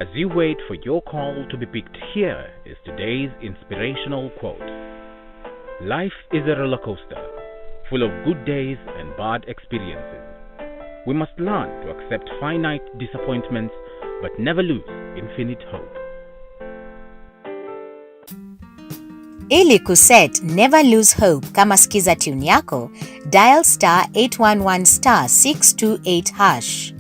As you wait for your call to be picked, here is today's inspirational quote. Life is a roller coaster, full of good days and bad experiences. We must learn to accept finite disappointments, but never lose infinite hope. Ili kuset never lose hope kama skiza tune yako, dial *811*628#.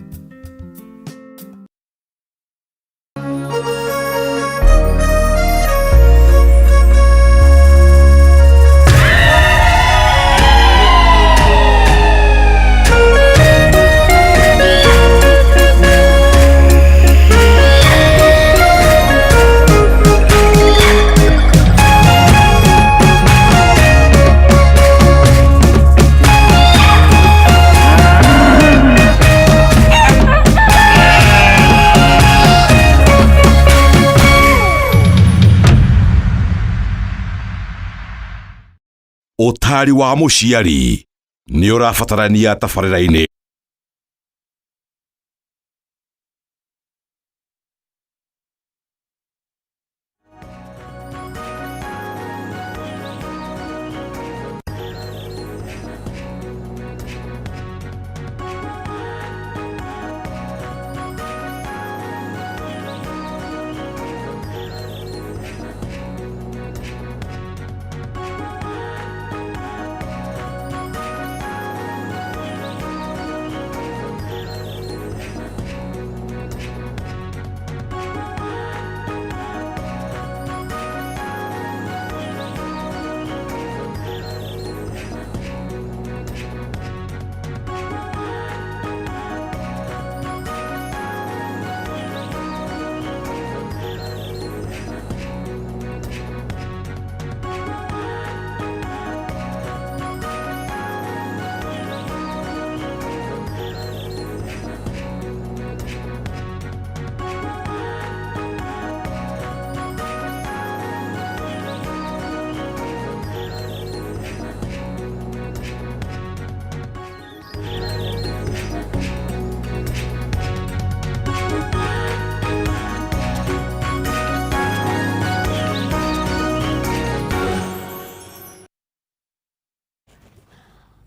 Ũtari wa mũciari nĩ ũrabatarania tabarĩra-inĩ.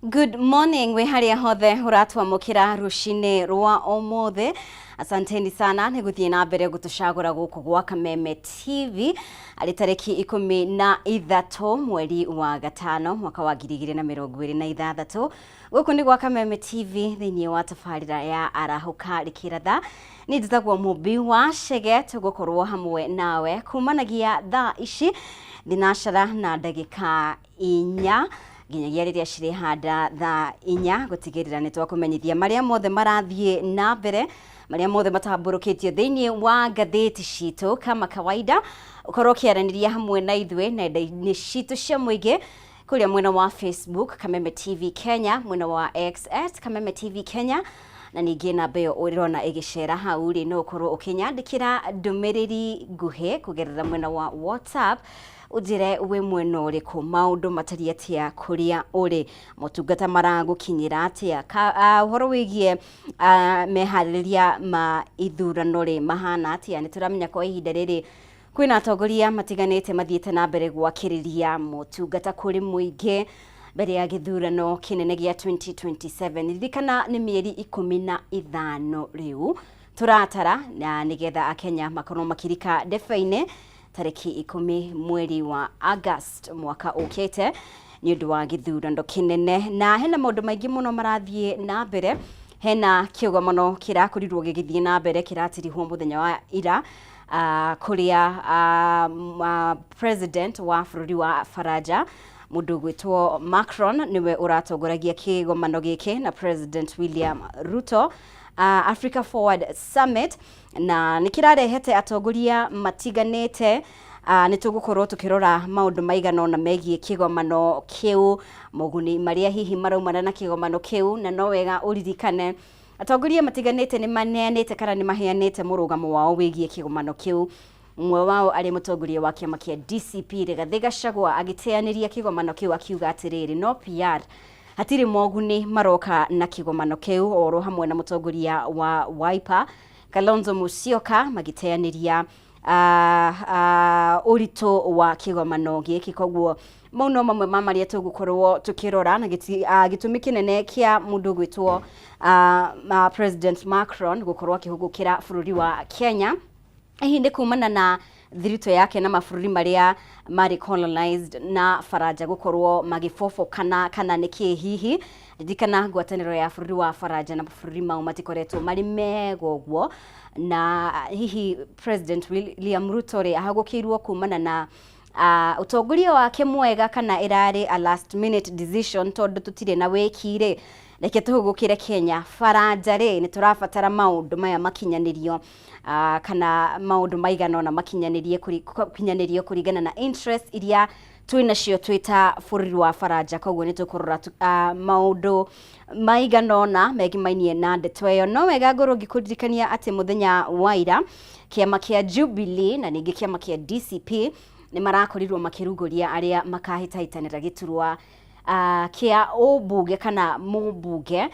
Good morning, we haria hothe uratwa mukira rushine rwa omothe. Asanteni sana niguthie na mbere gutucagura guku gwa Kameme TV ari tariki 13 mweri wa gatano mwaka wa 2026. Guku ni gwa Kameme TV thiini wa tafarira ya arahuka rikiratha ni nditagwo Mubi wa Shege tugukorwo hamwe nawe kumanagia thaa ici thinashara na ndagika 4 nginyagia riria ciri handa thaa 4 gutigirira ni twakumenyithia maria mothe marathie na mbere, maria mothe matamburukitio thiini wa ngatheti citu kama kawaida. Ukorwo kiaraniria hamwe na ithwe nenda-ini citu cia muingi kuria mwena wa Facebook Kameme TV Kenya, mwena wa X @Kameme TV Kenya, na ningi namba iyo urona igicera hau ri no ukorwo ukinyandikira ndumiriri nguhi kugerera mwena wa WhatsApp ujire we mweno uriku maundu matari atia kuria uri motungata maragukinyira atia uhoro wigie mehariria ma ithurano ri mahana atia ni turamenya kwa ihinda riri kwina atongoria matiganite mathiete na mbere gwakiriria motungata kuri muingi mbere ya githurano kinene gia 2027. Ririkana ni mieri 15 riu turatara na nigetha akenya makorwo makirika defaine tariki 10 mweri wa August mwaka ukite ni undu wa githurano kinene, na hena maundu maingi muno marathie na mbere. Hena kiugomano kirakorirwo gigithie na mbere kiratirihwo muthenya wa ira kuria president wa bururi wa Faraja mundu gwitwo Macron niwe uratongoragia kigomano giki na President William Ruto Africa Forward Summit, na nikirarehete atongoria matiganite. Nitugukorwo tukirora maundu maigana na megie kigomano kiu, moguni maria hihi maraumana na kigomano kiu, na no wega uririkane atongoria matiganite ni maneanite kana ni maheanite murugamo wao wigie kigomano kiu. Mwe wao ari mutongoria wa kiama kia DCP Rigathi Gachagua agiteaniria kigomano kiu akiuga atiriri no PR hatiri moguni maroka na kigomano kiu oro hamwe na mutongoria wa Wiper Kalonzo Musyoka magiteaniria urito wa kigomano giki koguo mauno mamwe mamaria tugukorwo tukirora na gitumi kinene kia mundu gwitwo President Macron gukorwo akihugukira bururi wa Kenya ihinde kumana na thirito yake na mabũrũri maria mari colonized na Faraja gukorwo magifofo kana niki hihi ndikana ngwataniro ya bũrũri wa Faraja na mabũrũri mau matikoretwo mari megogwo na hihi President William Ruto ri ahagukirwo kumana na utongoria wake mwega kana irari a last minute decision tondu tutire na wekire reke tuhugukire Kenya. Faraja ri ni turabatara maundu maya makinyanirio kana maundu maigana na makinyanirio kuringana na interest iria twina cio twita bũrũri wa Faraja koguo ni tukurora maundu maigana na megimainie na ndeto iyo. No wega ngoro ngikuririkania ati muthenya wa ira kiama kia Jubilee na ningi kiama kia DCP ni marakorirwo makirunguria aria makahitaitanira giturwa kia obunge kana mubunge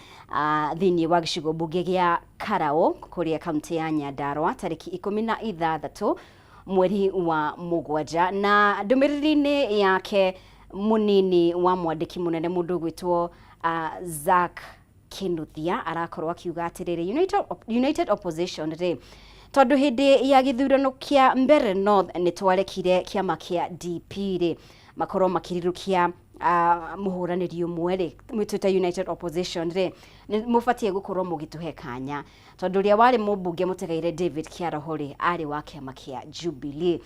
thini wa gicigo bunge gia Karao kuria kaunti ya Nyandarua tariki 16 mweri wa mugwanja. Na ndumiriri yake munini wa mwandiki munene mundu gwitwo Zack Kinuthia arakorwo akiuga atiriri United Opposition ri tondu hindi ya githurano kia mbere North ni twarekire kiama kia DP ri makorwo makirirukia muhuraniri umwe ri mwitwita United Opposition ri mufatie gukorwo mugituhe kanya tondu ria wari mubunge mutegaire David Kiaraho ri ari wa kiama kia Jubilee.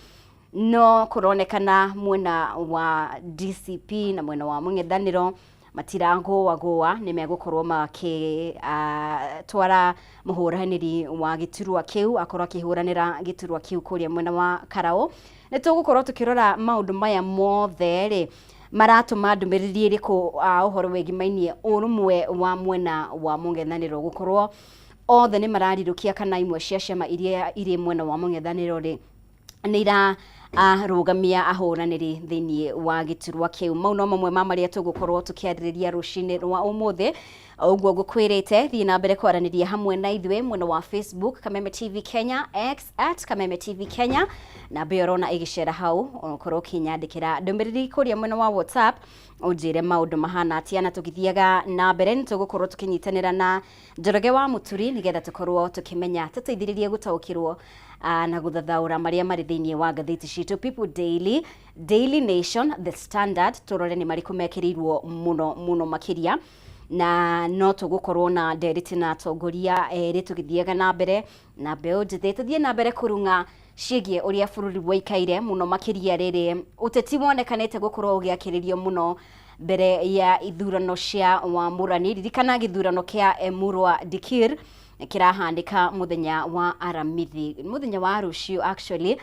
No kuronekana mwena wa DCP na mwena wa mung'ethaniro matirango wagoa ni megukorwo make twara muhuraniri wa giturwa kiu akorwo akihuranira giturwa kiu kuria mwena wa Karao. Ni tugukorwo tukirora maundu maya mothe ri maratuma ndumiriri iriku uhoro wegimainie urumwe wa mwena wa mung'ethaniro gukorwo othe ni mararirukia kana imwe cia ciama iria iri mwena wa mung'ethaniro ri nira rugamia ahuraniri thini wa giturwa kiu. Mauno mamwe mamaria tugukorwo tukiaririria rucini rwa umuthi uguo ngukwirite thii na mbere kwaraniria hamwe na ithwe mwena wa Facebook Kameme TV Kenya, X @Kameme TV Kenya na beorona igicera hau ukorwo kinyandikira ndumiriri kuria mwena wa WhatsApp ujire maundu mahana atia na tugithiaga na mbere ni tugukorwo tukinyitanira na Njoroge wa Muturi nigetha tukorwo tukimenya tuteithiririe gutaukirwo na guthathaura maria mari thini wa gatheti citu People Daily, Daily Nation, The Standard turore ni mariku mekirirwo muno makiria na no tugukorwo na nderiti na tongoria eri tugithiaga na mbere na beo njithe tuthie na mbere kurunga cigie uria bururi waikaire muno makiria riri uteti wonekanite gukorwo ugiakiririo muno mbere ya ithurano cia wamurani ririkana githurano kia Emurwa Dikir kirahandika muthenya wa aramithi muthenya wa rucio actually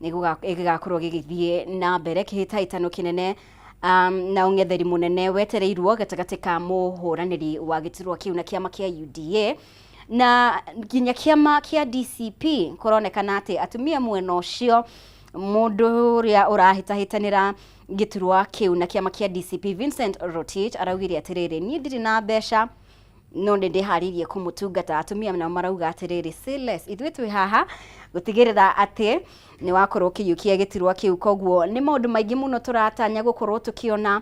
nigakorwo gigithie na mbere kihitaitano kinene na ung'etheri munene wetereirwo gatagati ka muhuraniri wa giturwa kiu na kiama kia UDA na ginya kiama kia DCP kuronekana ati atumia mwena ucio mundu ria urahitahitanira giturwa kiu na kiama kia DCP Vincent Rotich araugire atiriri ni ndiri na besha no ndi haririe kumutungata atumia na marauga atiriri Silas ithwe twi haha gutigirira ati ni wakorwo kiyukia giturwa kiu koguo ni maundu maingi muno turatanya gukorwo tukiona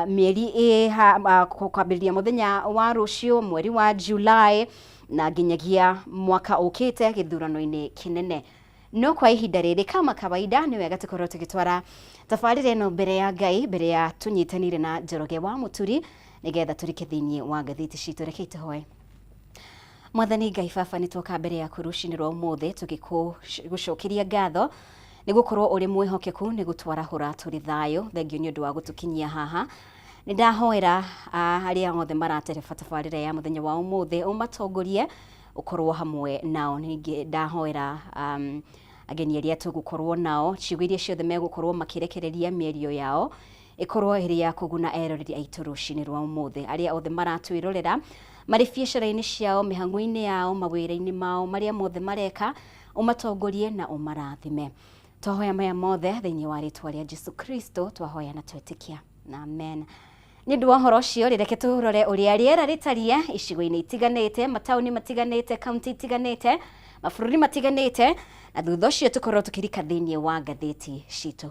mieri kwambĩrĩria muthenya wa rucio mweri wa July na nginyagia mwaka ukite githurano-ini kinene. No kwa ihinda riri kama kawaida ni wega tukorwo tugitwara tabarĩra ĩno mbere ya Ngai mbere ya tunyitanire na Njoroge wa Muturi nigetha turike thini wa gatheti citu. Reke tuhoe. Mwathani Ngai Baba ni twoka mbere ya kurucini rwa umuthi tugigucokeria ngatho ni gukorwo uri mwihokeku ni gutwara hura turi thayo thengio ni undu wa gutukinyia haha. Ni ndahoera aria othe maratereba tabarĩra ya muthenya wa umuthi umatongorie ukorwo hamwe nao. Ningi ndahoera ageni aria tugukorwo nao ciugo iria ciothe megukorwo makirekereria mĩario yao ikorwo iri ya kuguna eroreri aitu rucini rwa umuthi aria othe maratwirorera mari biacara-ini ciao mihango-ini yao mawira-ini mao maria mothe mareka umatongorie na umarathime. Twahoya maya mothe thiini wa ritwa ria Jesu Kristo twahoya na twetikia. Amen. Ni ndu wa horo ucio reke turore uria riera ritarie icigo-ini itiganite matauni matiganite kaunti itiganite mabũrũri matiganĩte, na thutha ũcio tũkorwo tũkĩrika thĩinĩ wa ngathĩti citũ.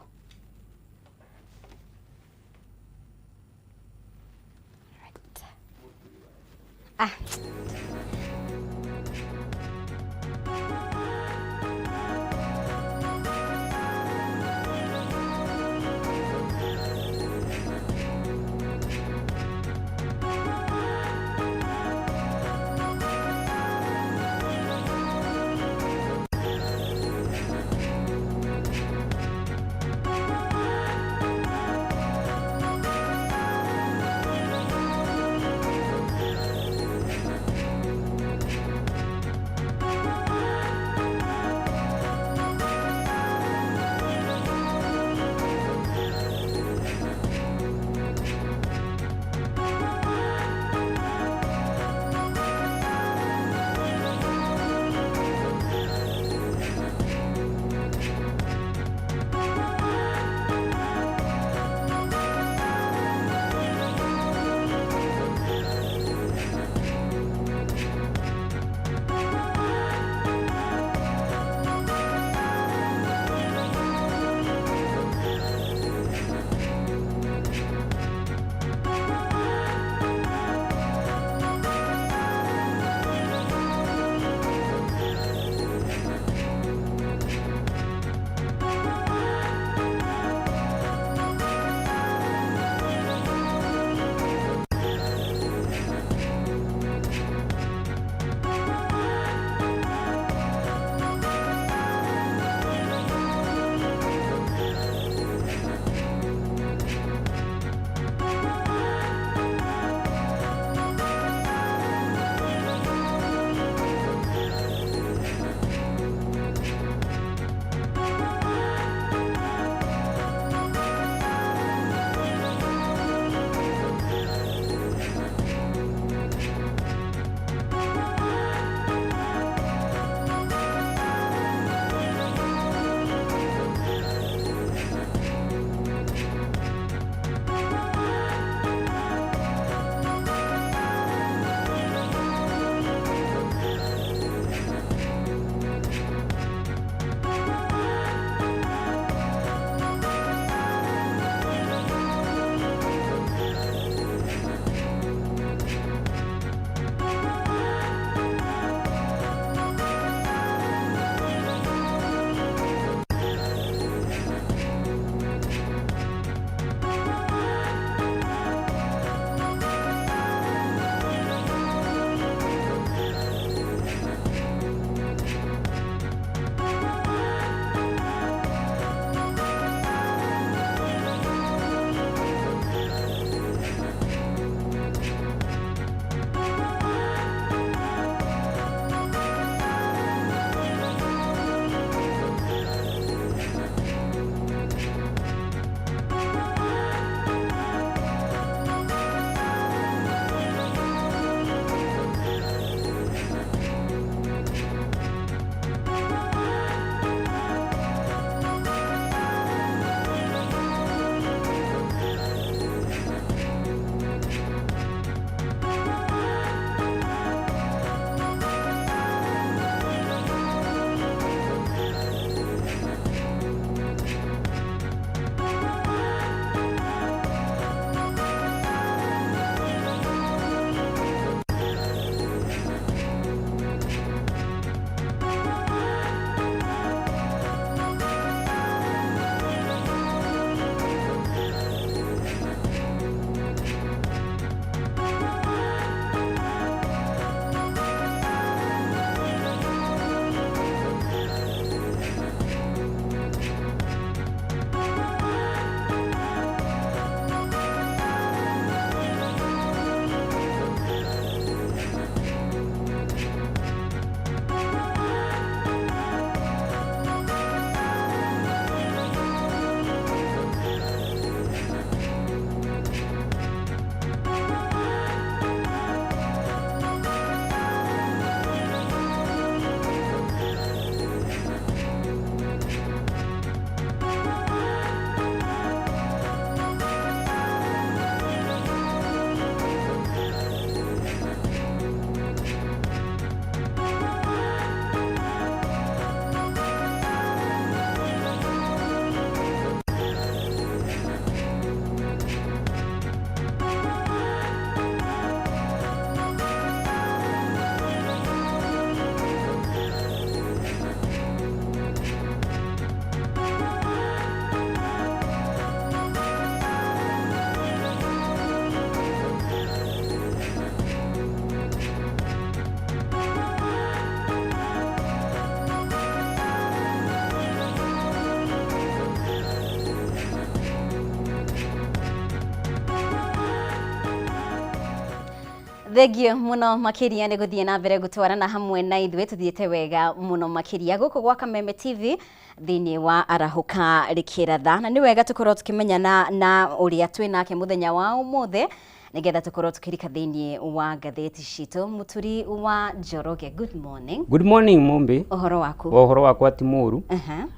thengio muno makiria ni guthie na mbere gutwarana hamwe na ithuĩ tuthiĩte wega muno makiria gũkũ gwa Kameme TV thĩinĩ wa Arahuka Rĩkĩratha, na nĩ wega tũkorwo tũkĩmenyana na ũrĩa twĩ nake mũthenya wa ũmũthĩ nigetha tukorwo tukirika thĩinĩ wa ngathĩti citũ. Mũturi wa Njoroge, good morning. Good morning Mumbi. Ũhoro waku? Ũhoro wakwa ti mũru.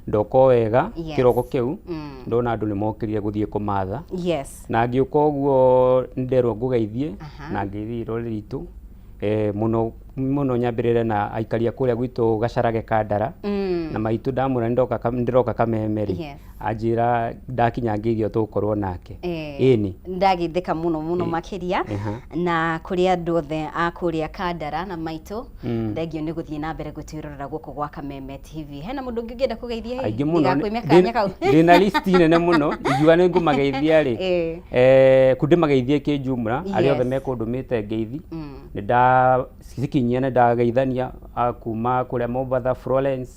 Ndoko wega kiroko kĩu ndona andũ nĩ mokĩrire gũthiĩ kũmatha. Yes. Na ngĩũka ũguo nderwo ngũgeithie na ngĩthiĩ rũrĩrĩ itũ muno nyambĩrĩre na aikaria kũrĩa gwitũ Gacarage Kandara na maitũ ndamũra ndiroka Kameme anjĩra ndakinya ngĩithio tũkorwo nake. Ĩni ndagithĩka muno makiria na kũrĩ andũ othe a kũrĩa Kandara na maitũ thengio nĩ gũthiĩ na mbere gũtwĩrorera gũkũ gwa Kameme TV. Hena mũndũ ũngĩ ũngĩenda kũgeithia hihi ndigakwĩmia kanya kau ndĩna list nene mũno ingiuga nĩ ngũmageithia rĩ kũndĩ mageithie kĩnjumla arĩa othe mekũndũmĩte ngeithi nĩ ndasikinyia nĩ ndageithania kuma kũrĩa Mombatha Florence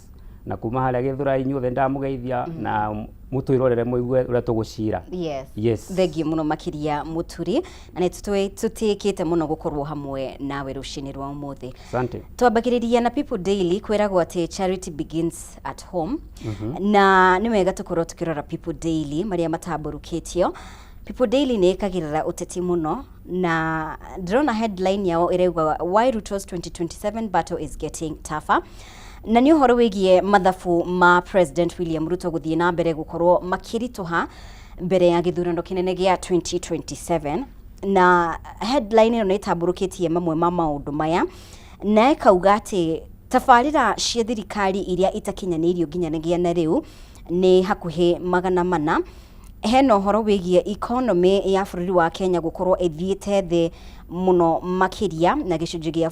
na kuma harĩa Gĩthũrai inyuothe ndamũgeithia na mũtwĩrorere mũigue ũrĩa tũgũcira. Yes. Thengio muno makiria mũturi na nĩ tũtĩkĩte mũno gũkorwo hamwe nawe rũcinĩ rwa ũmũthĩ. Asante. Twambagĩrĩria na People Daily kwĩragwo atĩ charity begins at home na nĩ wega tũkorwo tũkĩrora People Daily marĩa matambũrũkĩtio. People Daily nĩ ĩkagĩrĩra ũteti mũno na ndĩrona headline yao ĩrauga why Ruto's 2027 battle is getting tougher. Na nĩ ũhoro wĩgiĩ mathabu ma President William Ruto gũthiĩ na mbere gũkorwo makĩritũha mbere ya gĩthurano kĩnene gĩa 2027, na headline ĩno nĩ ĩtambũrũkĩtie mamwe ma maũndũ maya na ĩkauga atĩ tabarĩra cia thirikari iria itakinyanĩirio nginyanagia na rĩu nĩ hakuhĩ 400. Hena ũhoro wĩgiĩ economy ya bũrũri wa Kenya gũkorwo ĩthiĩte thĩ mũno makiria na gĩcunjĩ gĩa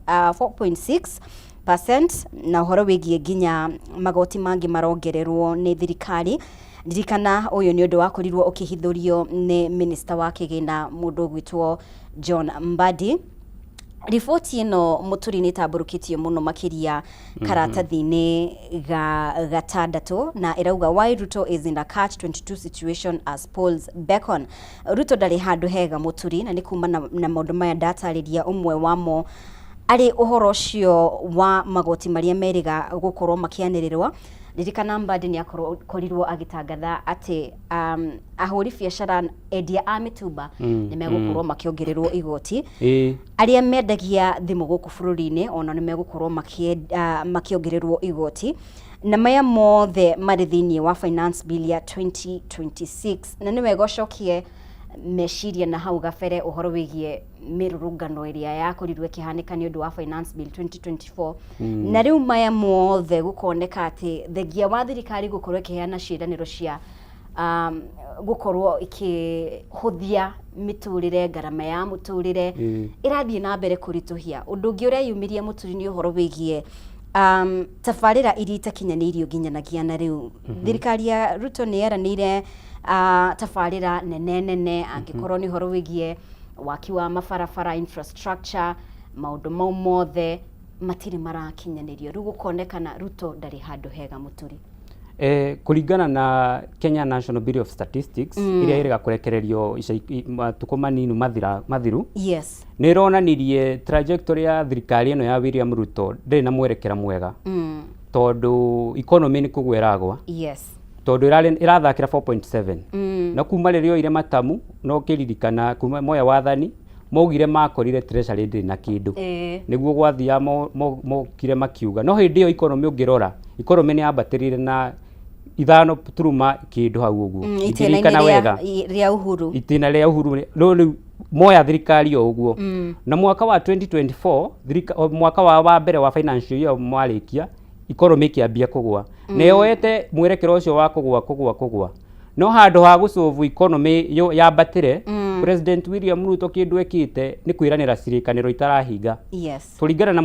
4.6% na ũhoro wĩgiĩ nginya magoti mangĩ marongererwo nĩ thirikari. Ndirikana ũyũ nĩ ũndũ wakorirwo ũkĩhithũrio nĩ minister wa kĩgĩna mũndũ ũgwĩtwo John Mbadi. Riboti ĩno mũturi nĩ ĩtambũrũkĩtio mũno makiria karatathi-inĩ gatandatũ na ĩrauga why Ruto is in a catch-22 situation as polls beckon. Ruto ndarĩ handũ hega mũturi na nĩ kuma na maũndũ maya ndatarĩria ũmwe wamo arĩ ũhoro ũcio wa magoti marĩa meriga gũkorwo makĩanĩrĩrwo. Ndirikana Mbadi nĩ akorirwo agĩtangatha atĩ ahũri biacara endia a mĩtumba nĩ megũkorwo makĩongererwo igoti. Arĩa mendagia thimũ gũkũ bũrũri-inĩ ona nĩ megũkorwo makĩongererwo igoti. Na maya mothe marĩ thĩinĩ wa finance bill ya 2026 na nĩ wega ũcokie meciria na hau gabere ũhoro wĩgiĩ mĩrũrũngano ĩrĩa yakorirwo ĩkĩhanĩka nĩ ũndũ wa finance bill 2024 na rĩu maya mothe gũkoneka atĩ thengia wa thirikari gũkorwo ĩkĩheana ciĩranĩro cia gũkorwo ĩkĩhũthia mĩtũrĩre, ngarama ya mũtũrĩre ĩrathiĩ na mbere kũritũhia. Ũndũ ũngĩ ũrĩa yumĩria mũturi nĩ ũhoro wĩgiĩ tabarĩra iria itakinyanĩirio nginyanagia na rĩu. Thirikari ya Ruto nĩ yeranĩire tabarĩra nene angĩkorwo nĩ ũhoro wĩgiĩ waki wa mabarabara, infrastructure, maũndũ mau mothe matirĩ marakinyanĩrio. Rĩu gũkonekana Ruto ndarĩ handũ hega mũturi. Kũringana na Kenya National Bureau of Statistics iria ĩrĩga kũrekererio matukũ manini mathiru. Yes. Nĩ ĩronanirie trajectory ya thirikari ĩno ya William Ruto ndĩrĩ na mwerekera mwega tondũ economy nĩ kũgwa ĩragwa. Yes. Tondũ ĩrathakĩra 4.7 na kuma rĩrĩa oire matamu no kĩririkana kuma moya wathani maugire makorire treasury ndĩ na kĩndũ nĩguo gwathia mokire makiuga no hĩndĩ ĩyo economy ũngĩrora economy nĩ yambatĩrĩire na 5 kĩndũ hau ũguo itirikana wega rĩa uhuru itina rĩa uhuru rĩu moya thirikari o ũguo na mwaka wa 2024 mwaka wa mbere wa financial year mwarĩkia economy kĩambia kũgwa na yoete mwerekero ũcio wa kũgwa no handũ ha gũsolve economy yambatĩre President William Ruto kĩndũ ekĩte nĩ kwĩranĩra cirĩkanĩro itarahinga. Yes. Tũringana na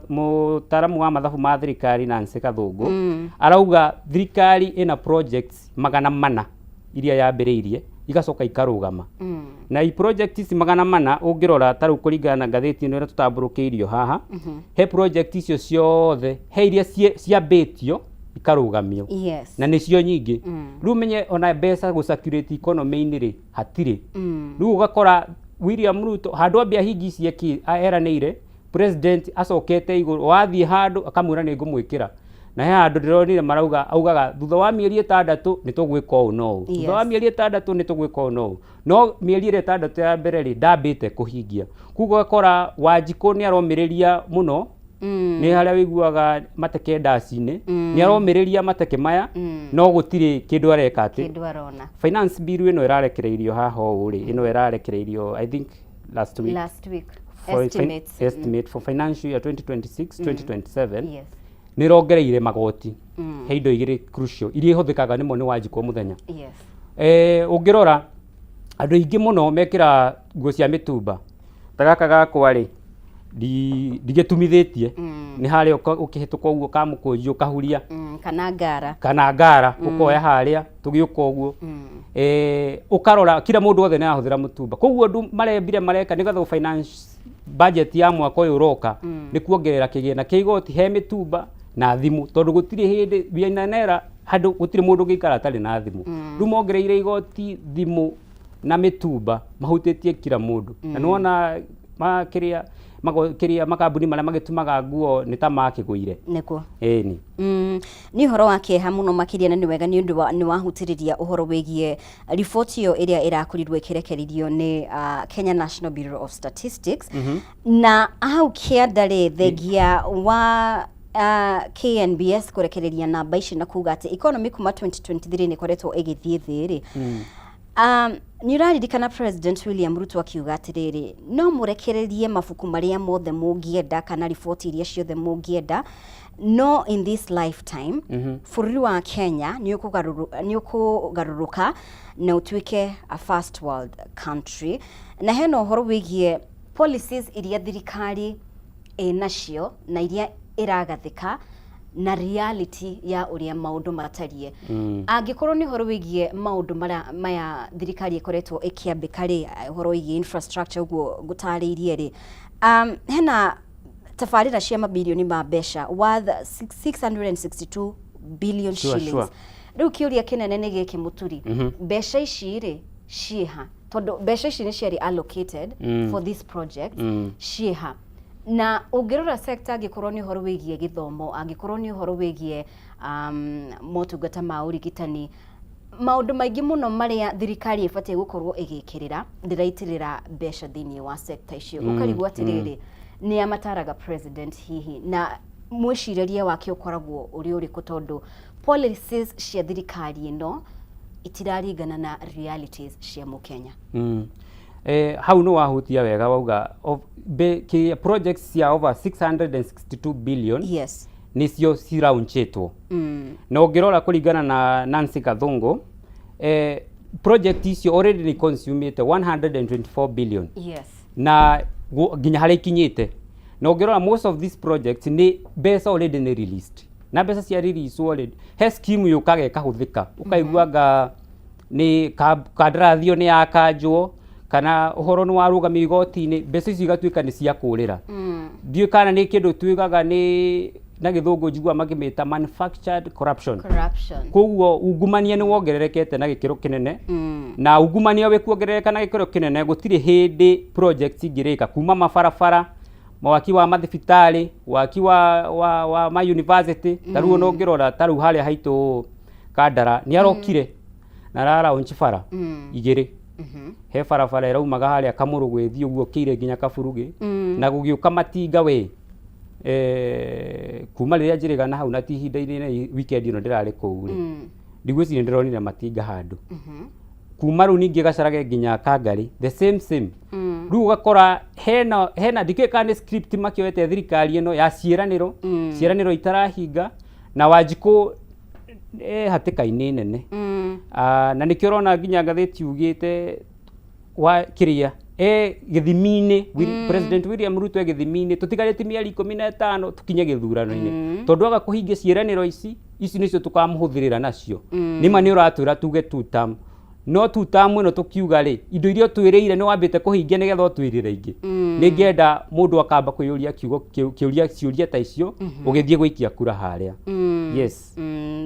mũtaaramu wa mathabu ma thirikari Nancy Gathũngũ arauga thirikari ĩna projects 400 iria yambĩrĩirie igacoka ikarũgama. Na i project ici 400 ũngĩrora tarĩu kũringana na ngathĩti ĩno ĩrĩa tũtambũrũkĩirio haha he project icio ciothe he iria ciambĩtio ikarugamio Yes. na nicio nyingi riu menye ona mbeca go circulate economy ini ri hatire riu ugakora William Ruto handu ambia hingi cieki eranire president acokete iguru wathie handu akamwira ni ngumwikira na he handu ndironire marauga augaga thutha wa mieri 6 ni tugwika uu no thutha wa mieri 6 ni tugwika uu no mieri 6 ya mbere ri ndambite kuhingia kugo akora Wanjiku ni aromiriria muno ni haria wiguaga mateke ndacine ni aromiriria mateke maya no gutire kindu areka ati kindu arona finance bill ino irarekereirio haha uri ino irarekereirio I think last week estimate for financial year 2026-2027 yes ni rongereire magoti he indo igiri crucial iria ihuthikaga nimo ni Wanjiku muthenya yes ungirora andu ingi muno mekira nguo cia mitumba tagaka gakwa ri ndigetumithitie ni haria ukihituka uguo kamukunji ukahuria kana ngara ukoya haria tugiuka uguo ukarora kila mundu othe ni ahuthira mutumba koguo andu marembire mareka nigetha finance budget ya mwaka uyu uroka ni kuongerera kigina kia igoti he mitumba na thimu tondu gutire hindi biananera handu gutire mundu ngikara atari na thimu riu mongereire igoti thimu na mitumba mahutitie kila mundu na nuona makiria makambuni maria magitumaga nguo ni ta makiguire nikuo ni ni horo wa kieha muno makiria na ni wega ni undu ni wahutiriria uhoro wegie report yo iria irakurirwe kirekeririo ni Kenya National Bureau of Statistics na au kiandare thegia wa KNBS kurekereria namba ici na kuga ati economy kuma 2023 ni koretwo igithie thiri ni uraririkana President William Ruto akiuga atiriri no murekererie mabuku maria mothe mungienda kana riboti iria ciothe mungienda no in this lifetime bururi wa Kenya ni ukugaruruka na utuike a first world country na heno horo wigie policies iria thirikari nacio na iria iragathika na reality ya uria maundu matarie angikorwo ni horo wigie maundu maya thirikari ikoretwo ikiambika ri horo wigie infrastructure uguo gutariirie ri hena tafarira cia mabilioni ma mbeca worth 662 billion shillings riu kiuria kinene ni giki muturi mbeca ici ri ciha tondu mbeca ici ni ciari allocated for this project ciha na ungirora sector angikorwo ni horo wigie githomo angikorwo ni horo wigie motungata ma urigitani maundu maingi muno maria thirikari ibatie gukorwo igikirira ndiraitirira mbeca thini wa sector icio ukarigwa atiriri ni amataraga president hihi na mwiciriria wake ukoragwo uri tondu policies cia thirikari ino itiraringana na realities cia mukenya hau no wahutia wega wauga projects cia over 662 billion yes nicio ciraunchitwo na ungirora kuringana na Nancy Gathungu project icio already ni consumete 124 billion yes na ginya hari kinyite na ungirora most of these projects ni besa already ni released na besa cia release already he scheme yukaga ikahuthika ukaiguaga ni kadarathio ni yakanjwo kana uhoro ni warugami igoti-ini mbeca ici igatuika ni cia kurira ndiu kana ni kindu tuigaga ni na githungu njigua magimita manufactured corruption koguo ungumania ni wongererekete na gikiro kinene na ungumania we kuongerereka na gikiro kinene gutire hindi projects ingirika kuma mabarabara mawaki wa mathibitari waki wa ma university taruo no ngirora taru haria haitu Kandara ni arokire na rara onchifara igiri he barabara iraumaga haria Kamuru gwithi uguo kire nginya Kaburugi na gugiuka matinga we kuma riria njiriga na hau na tihinda-ini weekend ino ndirari kuu ri ndigwicire ndironire matinga handu kuma ru ningi gacarage nginya Kangari the same riu ugakora hena ndikeka ni script makioete thirikari ino ya ciiraniro itarahinga na Wanjiku hatika-ini nene na nikio rona nginya ngatheti ugite wa kiria githimi-ini President William Ruto githimi-ini tutigarite mieri 15 tukinye githurano-ini tondu aga kuhingia ciiraniro ici nicio tukamuhuthirira nacio nima ni uratura tuge 2 term no tutamu no tukiuga ri indo irio twiriire ni wambite kuhingia nigetha utwirire ingi ningienda mundu akamba kwiyuria kiuria ciuria ta icio ugithie gwikia kura haria yes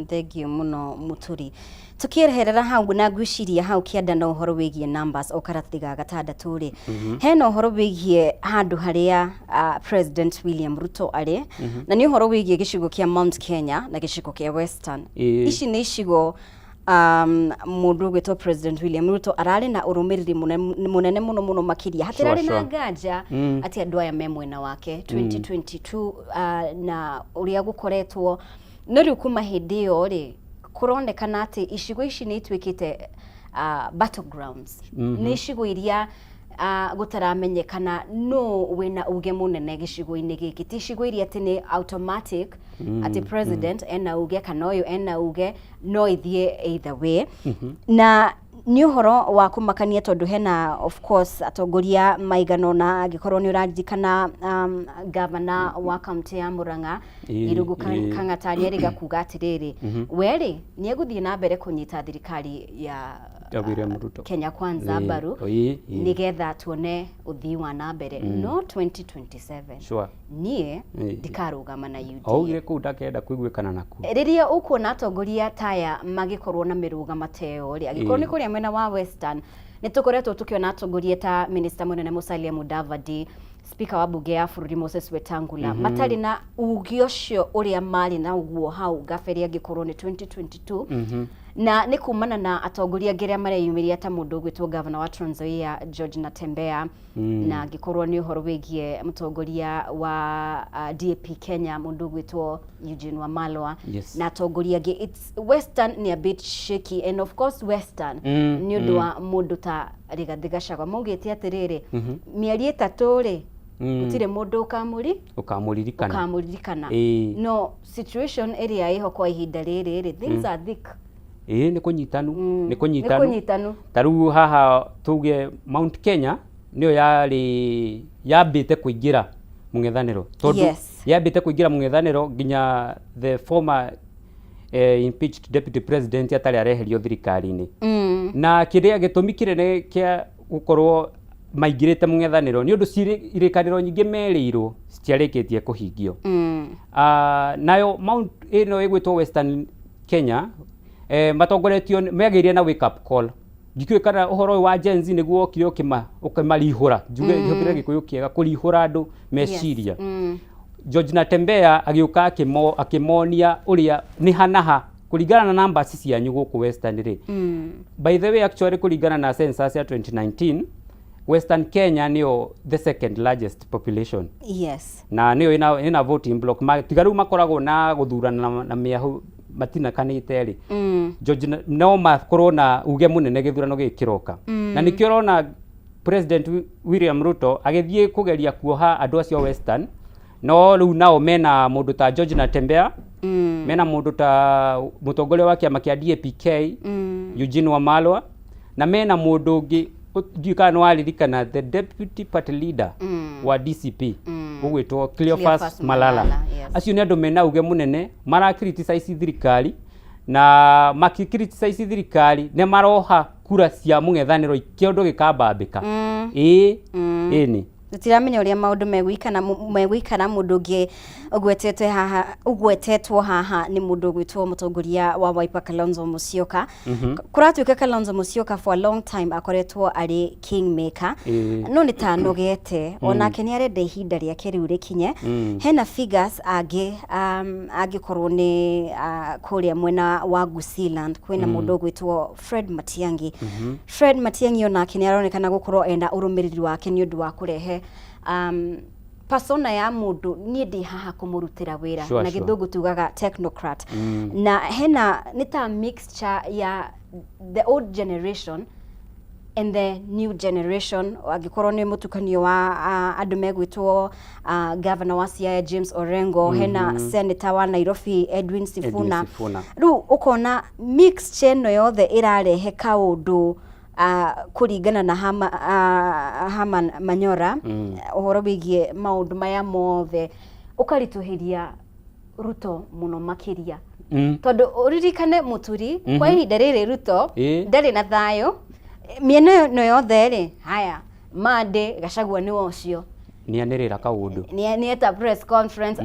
thank you muno Muturi tukieherera hau na gwiciria hau kianda na uhoro wigie numbers o karatathi ga gatandatu ri hena uhoro wigie handu haria President William Ruto ari na ni uhoro wigie gicigo kia Mount Kenya na gicigo kia Western ici ni icigo mundu gwitwo President William Ruto arari na urumiriri munene muno makiria hatirari na nganja ati andu aya memwena wake 2022 na uria gukoretwo no riu kuma hindi yo ri kuronekana ati icigo ici ni itwikite battlegrounds ni icigo iria gutaramenyekana no wina uge munene gicigo-ini giki ti icigo iria ati ni automatic ati president ena uge kana uyu ena uge no ithie either way na ni uhoro wa kumakania tondu hena of course atongoria maigano na agikorwo ni urajikana governor wa county ya Murang'a Irungu Kang'atari eriga kuga atiriri weri ni eguthie na mbere kunyita thirikari ya Kenya Kwanza mbaru nigetha tuone uthii wa na mbere no 2027 sure nie ndikarugama na UDA augire ku ndakenda kuiguikana naku riria ukuona atongoria taya magikorwo na mirugama teo ri agikorwo ni kuria mwena wa Western nitukoretwo tukiona atongoria ta minister munene Musalia Mudavadi speaker wa bunge ya bururi Moses Wetangula matari na ugi ucio uria mari na uguo hau gaferia gikorwo ni 2022 na ni kumana na atongoria ngeria mareyumiria ta mundu gwitwo governor wa Trans Nzoia George Natembeya na gikorwo ni uhoro wigie mutongoria wa DAP Kenya mundu gwitwo Eugene Wamalwa na atongoria ngi it's Western ni a bit shaky and of course Western ni undu wa mundu ta Rigathi Gachagua maugite atiriri mieri itatu ri utire mundu ukamuririkana no situation area iho kwa ihinda riri things are thick ni kunyitanu taru haha tuge Mount Kenya niyo yambite kuingira mungethaniro tondu yambite kuingira mungethaniro nginya the former impeached deputy president atari areherio thirikari-ini na kiria gitumi kirene kia gukorwo maingirite mungethaniro ni undu irikaniro nyingi merirwo citiarikitie kuhingio nayo Mount ino igwitwo Western Kenya matongoretio megirie na wake up call gikirikana uhoro wa Gen Z niguo kire ukimarihura njuge ihokire gikuyu kiega kurihura andu meciria George Natembeya agiuka akimonia uria ni hanaha kuringana na numbers cianyu guku Western ri by the way actually kuringana na census ya 2019 Western Kenya niyo the second largest population na niyo ina voting block tigaru makoragwo na guthurana na miahu matina kanite ri George no makorwo na uge munene githurano gikiroka na nikio rona President William Ruto agithie kugeria kuoha andu acio Western no riu nao mena mundu ta George Natembeya mena mundu ta mutongoria wa kiama kia DAPK Eugene Wamalwa na mena mundu ungi ndikana waririkana the deputy party leader wa DCP ugwitwo Cleophas Malala acio ni andu mena uge munene mara criticize thirikari na maki criticize thirikari ne maroha kura cia mungethaniro ikiondo gikambambika ni tutiramenya uria maundu megwikana mundu ngi ugwetetwo haha ni mundu gwitwo mutongoria wa Wiper Kalonzo Musyoka kuratuika Kalonzo Musyoka for a long time akoretwo ari kingmaker no ni tanogete onake ni arenda ihinda riake riu rikinye hena figures agikorwo ni kuria mwena wa Gusiland kwina mundu gwitwo Fred Matiang'i onake ni aronekana gukorwo enda urumiriri wake ni undu wa kurehe persona ya mundu ni ndi haha kumurutira wira na githungu tugaga technocrat na hena ni ta mixture ya the old generation and the new generation agikorwo ni mutukanio wa andu megwitwo governor wa Siaya James Orengo hena senator wa Nairobi Edwin Sifuna ru ukona mixture no yothe irarehe kaundu kuringana na Herman Manyora uhoro bigie maundu maya mothe ukarituhiria Ruto muno makiria tondu uririkane muturi kwa ihinda riri Ruto ndari na thayo miena no yothe ri haya Mande Gachagua ni wocio ni anirira kaundu ni eta press conference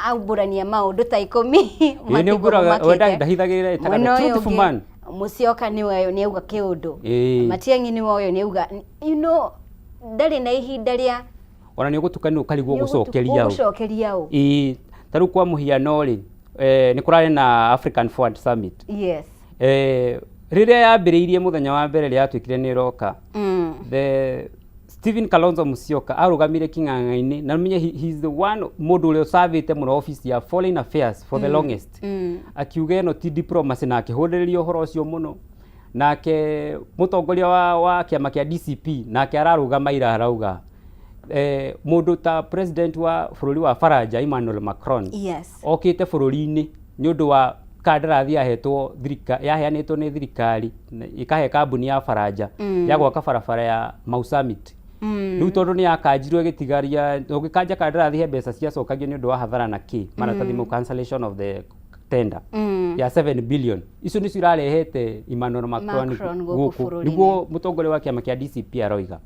auburania maundu ta 10 ni ubura wenda ndahithagirira ta truthful man Musyoka ni wayo ni auga kiundu Matiang'i ni wayo ni auga ndari na ihinda ria ona ni gutukania ukarigwo gucokeria au taru kwa muhiano ri ni kurari na African Forward Summit riria yambiriirie muthenya wa mbere ria twikire ni roka the Stephen Kalonzo Musyoka arugamire king'ang'a-ini na menye he is the one mundu ule usavite muno office ya Foreign Affairs for the longest akiuga no ti diplomacy na akihudiriria uhoro ucio muno nake mutongoria wa kiama kia DCP nake ararugama ira arauga mundu ta president wa bururi wa Faraja Emmanuel Macron okite bururi-ini ni undu wa kandarathi yahetwo yaheanitwo ni thirikari ikahe kambuni ya Faraja ya gwaka barabara ya Mau Summit riu tondu ni akanjirwo gitigaria ugikanja kandarathi he mbeca cia cokagio ni undu wa hathara na ki maratathi mu cancellation of the tender ya 7 billion icio ni cirarehete Emmanuel Macron guku niguo mutongoria wa kiama kia DCP aroiga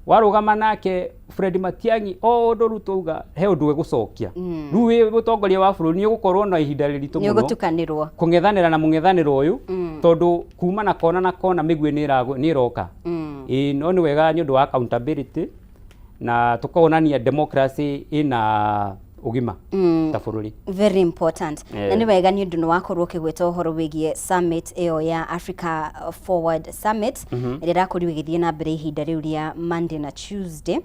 warugama nake Fred Matiang'i undu Ruto uga he undu egucokia riu wi mutongoria wa bururi ni gukorwo na ihinda riritu muno gutukanirwo kungethanira na mungethaniro uyu tondu kuma na kona migwe ni iroka no ni wega ni undu wa accountability na tukaonania democracy ina ugima ta bururi very important na ni wega ni undu ni wakorwo kigweta uhoro wigie summit iyo ya Africa Forward Summit ira kuri wigithie na mbere ihinda riu ria Monday na Tuesday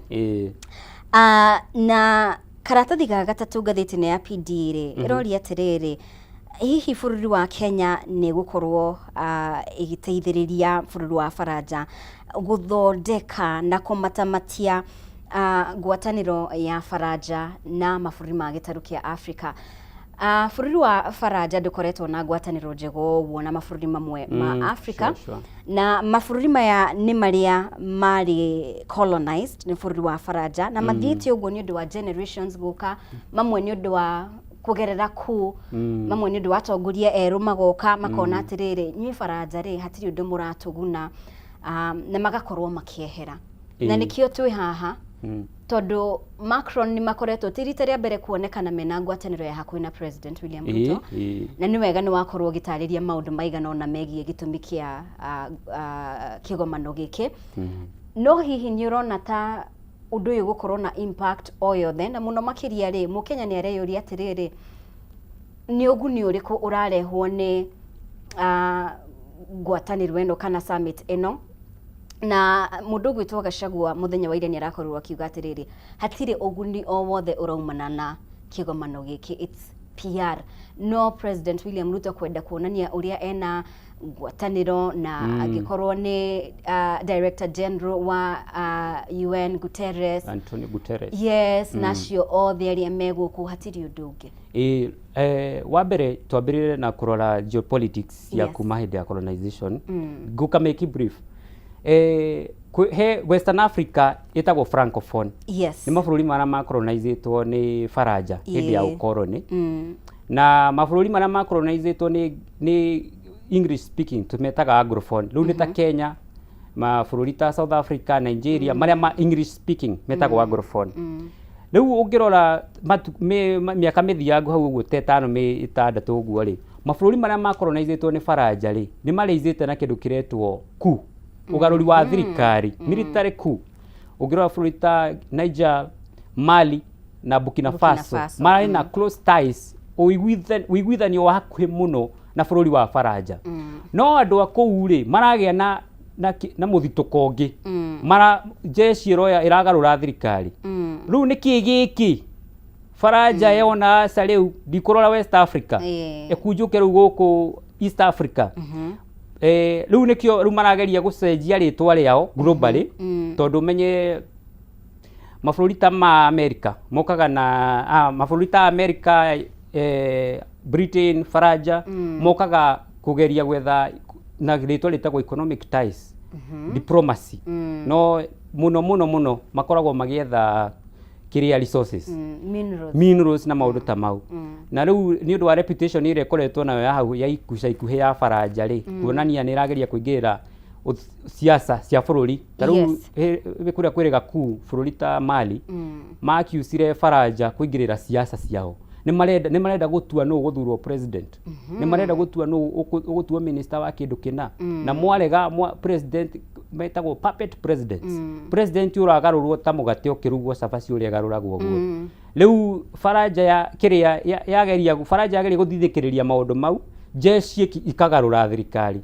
na karatathi ga gatatu ngathiti-ini ya PD ri iroria atiriri hihi bururi wa Kenya ni gukorwo igiteithiriria bururi wa Faraja guthondeka na kumatamatia ngwataniro ya Faraja na mabũrũri ma gĩtarũ kĩa Africa. Bũrũri wa Faraja ndũkoretwo na ngwatanĩro njega ũguo na mabũrũri mamwe ma Africa na mabũrũri maya nĩ marĩa marĩ colonized nĩ bũrũri wa Faraja na mathiĩte ũguo nĩ ũndũ wa generations gũka, mamwe nĩ ũndũ wa kugerera ku mamwe nĩ ũndũ wa atongoria erũ magoka makona atĩrĩrĩ nyuĩ Faraja rĩ hatirĩ ũndũ mũratũguna na magakorwo makiehera na nĩkĩo twĩ haha tondu Macron ni makoretwo tirita rĩa mbere kuonekana mena ngwatanĩro ya hakuhĩ na President William Ruto na nĩ wega nĩ wakorwo gĩtarĩria maũndũ maigana ona megie gĩtũmi kĩa kĩgomano gĩkĩ no hihi nĩ ũrona ta ũndũ ũyũ gũkorwo na impact o yothe na mũno makĩria rĩ Mũkenya nĩ areyũria atĩrĩrĩ nĩ ũguni ũrĩkũ ũrarehwo nĩ ngwatanĩro ĩno kana summit ĩno na mundu gwitwo Gachagua muthenya wa ira ni arakorwo akiuga atiriri hatire oguni o wothe uraumana na kigomano giki it's PR no President William Ruto kwenda kuonania uria ena ngwataniro na agikorwo ni Director General wa UN Guterres Antonio Guterres yes nacio othe aria meguku hatire undu ungi wa mbere twambirire na kurora geopolitics ya kuma hindi ya colonization guka make it brief he Western Africa itagwo francophone ni mabũrũri marĩa macolonizitwo ni Faraja hindi ya ukoloni na mabũrũri marĩa macolonizitwo ni English speaking tumetaga anglophone riu ni ta Kenya mabũrũri ta South Africa Nigeria marĩa English speaking metagwo anglophone riu ungirora miaka mithiangu hau uguo tetano itandatu uguo ri mabũrũri marĩa macolonizitwo ni Faraja ri ni mareizite na kindu kiretwo ku ugaruri wa thirikari military coup ugirwa bũrũri ta Niger, Mali na Burkina Faso marĩ na close ties uiguithanio wa hakuhĩ muno na bũrũri wa Faraja no andũ a kũu rĩ maragĩa na mũthitũko ũngĩ mara jeshi roya iragarũra thirikari rĩu nĩkĩ gĩkĩ Faraja yona aca rĩu ndikũrora West Africa ekunjũke rĩu gũkũ East Africa riu nikio riu marageria gucenjia ritwa riao globally tondu menye mabũrũri ta ma America mokaga na mabũrũri ta America Britain Faraja mokaga kugeria gwetha na ritwa ritagwo economic ties diplomacy no muno makoragwo magietha kiria resources minerals na maundu ta mau na riu ni undu wa reputation ire koretwo nayo ya hau ya ikuhe ya Faranja ri kuonania ni rageria kuingirira siasa cia bururi taru bikuria kwirega ku bururi ta Mali makiusire Faranja kuingirira siasa ciao ni marenda gutua no guthurwo president ni marenda gutua no gutua minister wa kindu kina na mwarega president metagwo puppet presidents president uragarurwo ta mugate ukirugwo cabaci uri agaruragwo guo riu Faranja ya kiria yageria Faranja yageria guthithikiriria maundu mau jeshi ikagarura thirikari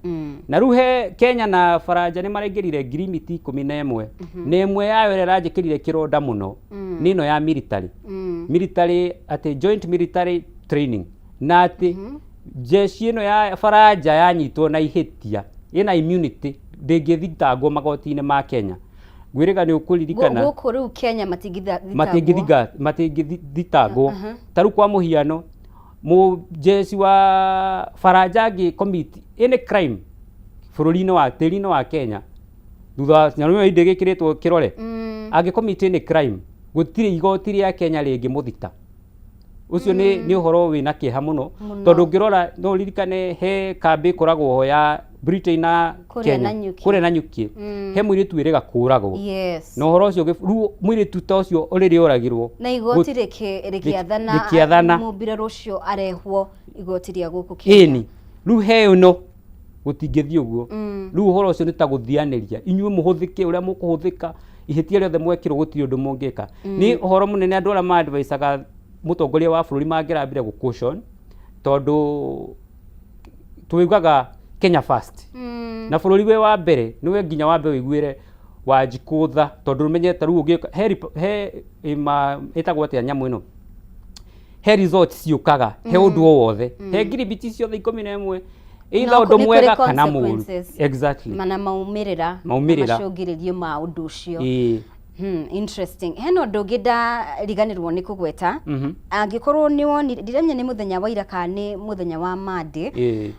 na riu he Kenya na Faranja ni marengirire ngirimiti 11 ni imwe yayo iranjikirire kironda muno nino ya military ati joint military training na ati jeshi ino ya Faranja yanyitwo na ihitia ina immunity ndingithitangwo magoti-ini ma Kenya gwiriga ni ukuririkana guku riu Kenya matingithitangwo taru kwa muhiano jeshi wa Faranja gi commit any crime bururi-ini wa tiri-ini wa Kenya thutha nyarume inde gikiritwo kirore agi commit any crime gutire igoti ria Kenya ringi muthita ucio ni uhoro wina kiha muno tondu ngirora no ririkane he kambi kuragwo ho ya Britain na Kenya kure na nyuki he mwiritu wirega kuragwo no uhoro ucio ru mwiritu ta ucio uriri uragirwo na igoti rikiathana mubire rucio arehwo igoti ria guku Kenya ru he uno gutingithio guo ru uhoro ucio ni ta guthianiria inyuĩ muhuthike uria mukuhuthika ihitia riothe mwekirwo gutiri undu mungika ni uhoro munene andu ara ma adviceaga mutongoria wa bururi mangirambire gucaution tondu tuigaga Kenya first na bururi we wa mbere niwe nginya wa mbere wiguire Wanjikutha tondu rumenyete ru ungika he etagwo atia nyamu ino he resort ciukaga he undu wothe he ngiribiti ciothe 11 either undu mwega kana muru exactly mana maumirira macungiririo ma undu ucio interesting heno ndugida riganirwo ni kugweta angikorwo ni woni ndiramenya ni muthenya wa ira kana muthenya wa Monday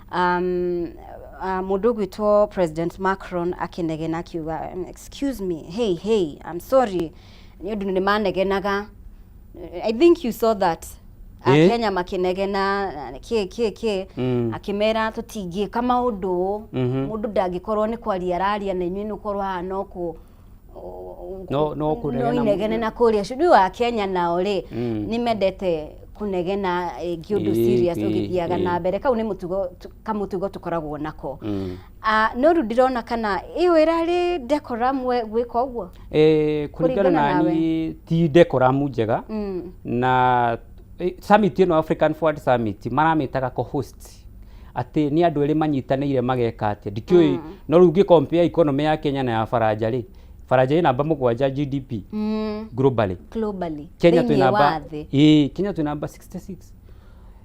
mundu gwitwo President Macron akinegena kiuga excuse me hey I'm sorry ni undu ni manegenaga I think you saw that Kenya makinegena akimera tutingie kama undu mundu ndangikorwo ni kwaria araria na inyuĩ nukorwo hano ku no kunegena na kuria shudu wa Kenya nao ri ni mendete kunegena giundu serious ugithiaga na mbere kau ni mutugo tukoragwo nako no ndirona kana iyo irari decorum gwika uguo kuringana nani ti decorum njega na summit ino African Forward Summit maramitaga co-host ati ni andu eri manyitanire mageka ati ndikioi no rugi compare economy ya Kenya na ya Faranja ri Faranja ina namba 7 GDP globally Kenya tu namba Kenya tu namba 66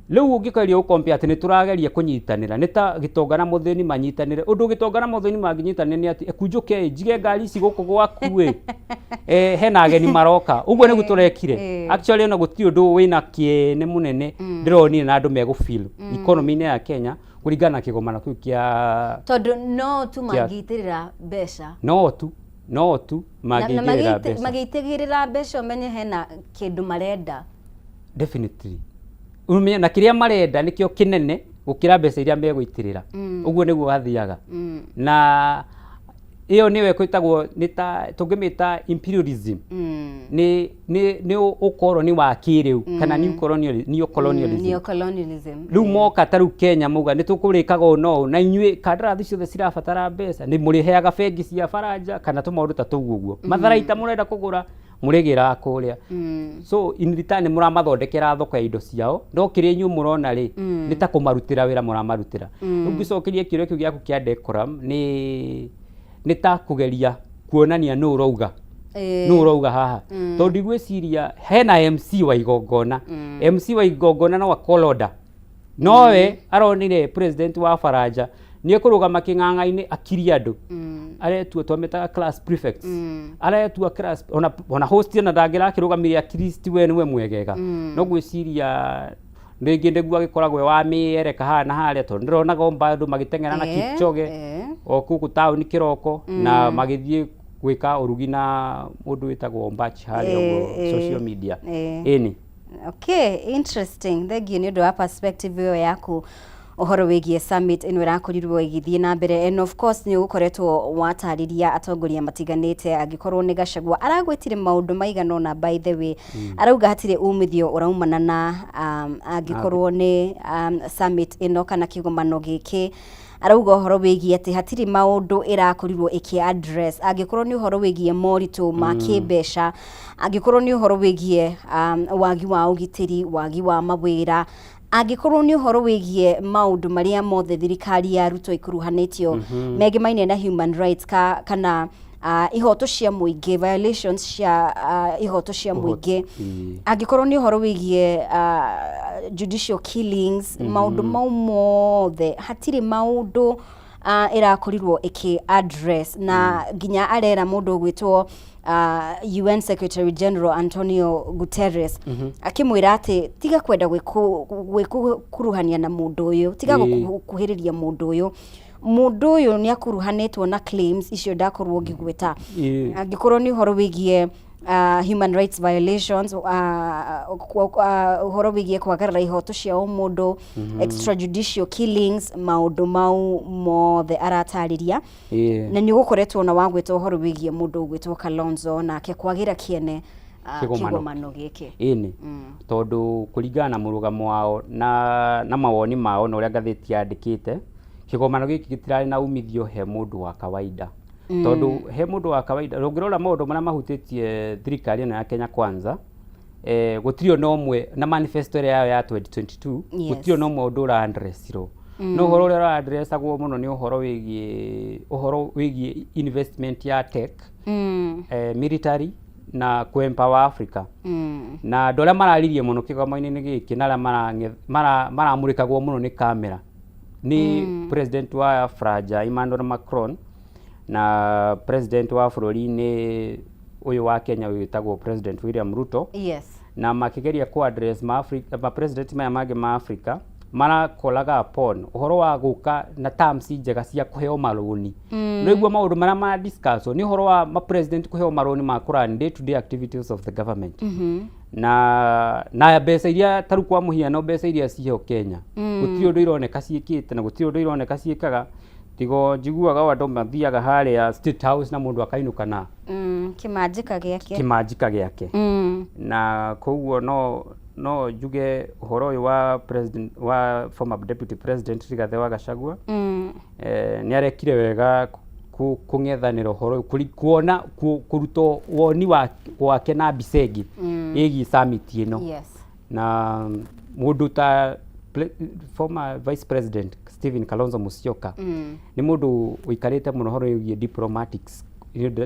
leo ugikaria ukompia ati ni turageria kunyitanira nita gitongana muthini manyitanire undu gitongana muthini manginyitanire ni ati ekunjuke jige ngari ici guku gwaku hena ageni maroka uguo ni guturekire actually no guti undu wina kiene munene ndironi na andu megufeel economy ya Kenya kuringana kigomana kiu kia tondu no tu magitirira besha no tu magitirira besha magitigirira besha umenye hena kindu marenda definitely umenya na kiria marenda nikio kinene gukira mbeca iria megwitirira uguo niguo hathiaga na iyo niwe kwitagwo nita tungimita imperialism ni ukoroni wa kiriu kana new colonialism riu moka taru Kenya muga nitukurikaga no na inyuĩ kandarathi ciothe cirabatara mbeca ni muriheaga bengi cia Faranja kana tumaundu ta tuguo matharaita murenda kugura murigira kuria so in return muramathondekera thoko ya indo ciao no kiria inyu murona ri ni ta kumarutira wira muramarutira ungicokerie kirio kiu giaku kia decorum ni ta kugeria kuonania no urauga haha tondu igwiciria hena MC wa igongona no akoloda nowe aronire president wa Faranja ni kurugama king'ang'a-ini akiria andu aretua twametaga class prefects aretua class ona host na ndagira kirugamiria Kristi we niwe mwegega no gwiciria ringi ndiguo agikoragwo wa miereka hana haria tondu ndironaga mbadu magiteng'era na Kipchoge o kuku town kiroko na magithie gwika urugi na mundu witagwo Mbachi haria social media ini Okay, interesting. Thegi ni ndo perspective yo yaku uhoro wigie summit ino irakorirwo igithie na mbere, and of course ni ukoretwo watariria atongoria matiganite agikorwo ni Gachagua aragwetire maundu maigana na by the way arauga hatire umithio uraumana na agikorwo ni summit ino kana kigomano giki. Arauga uhoro wigie ati hatiri maundu irakorirwo iki address agikorwo ni uhoro wigie moritu ma kibesha, agikorwo ni uhoro wigie wagi wa ugitiri, wagi wa mawira, agikorwo ni uhoro wigie maundu maria mothe thirikari ya Ruto ikuruhanitio mege maine na human rights kana ihoto cia muingi, violations cia ihoto cia muingi, agikorwo ni uhoro wigie judicial killings, maundu mau mothe hatiri maundu irakorirwo iki address na ginya arera mundu gwitwo UN Secretary General Antonio Guterres akimwira ati tiga kwenda gwikuruhania na mundu uyu, tiga gukuhiriria mundu uyu ni akuruhanetwo na claims icio ndakorwo ngigweta agikorwo ni uhoro wigie human rights violations, uhoro wigie kwagarara ihoto cia mundu, extrajudicial killings, maundu mau mothe aratariria na ni gukoretwo na wagwetwo uhoro wigie mundu gwetwo Kalonzo na ke kwagira kiene kigomano giki ini tondu kuringana na murugamo wao na mawoni mao na uria ngatheti yandikite kigomano giki gitirari na umithio he mundu wa kawaida tondu he mundu wa kawaida rungirora maundu maria mahutitie thirikari na ya Kenya Kwanza gutirio no mwe na manifesto yao ya 2022 gutirio no mwe undu ra addressiro no horo ra addressagwo muno ni uhoro wigie investment ya tech military na kuempower Africa na dola mararirie muno kigoma-ini giki na maramurikagwo muno ni kamera ni president wa Fraja Emmanuel Macron na president wa bururi-ini uyu wa Kenya witagwo President William Ruto. Na makigeria ku address ma president maya mage ma Africa marakolaga upon uhoro wa guka na terms njega cia kuheo maroni niguo maundu maria ma discuss ni uhoro wa ma president kuheo maroni ma kuran day to day activities of the government na mbeca iria taru kwa muhiano mbeca iria ciho Kenya gutiri undu ironeka ciikite na gutiri undu ironeka ciikaga tigo njiguaga andu mathiaga haria State House na mundu akainuka na kimanjika giake na koguo no juge uhoro uyu wa president wa former deputy president Rigathi wa Gachagua ni arekire wega kungethanira uhoro kuona kuruto woni wake na Bisegi igi summit ino na mundu ta former vice president Stephen Kalonzo Musyoka ni mundu wikarite muno horo yugie diplomatics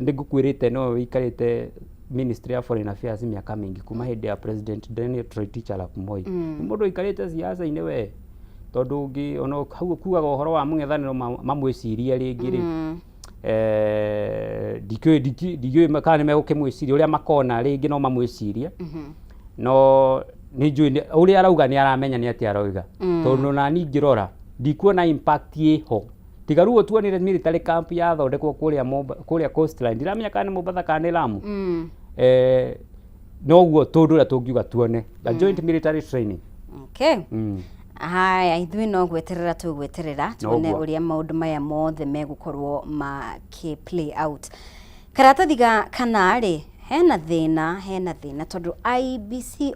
ndigukwirite no wikarite Ministry of Foreign Affairs miaka mingi kuma hindi ya President Daniel Toroitich arap Moi mundu ikarite siasa ine we tondu ungi ono hau kuaga uhoro wa mungethaniro mamwiciria ringi ri dikwe makane me ukimwiciria uria makona ringi no mamwiciria no ni njui uria arauga ni aramenya ni ati arauga tondu na ningirora ndikuona impact yeho tigaruo tuonire military camp ya thondekwo kuria coastline ndiramenya kana Mombasa kana Lamu noguo tondura tungiuga tuone the joint military training haya ithui no gweterera tuone uria maundu maya mothe megukorwo play out karathathiga kana ri hena thina tondu IBC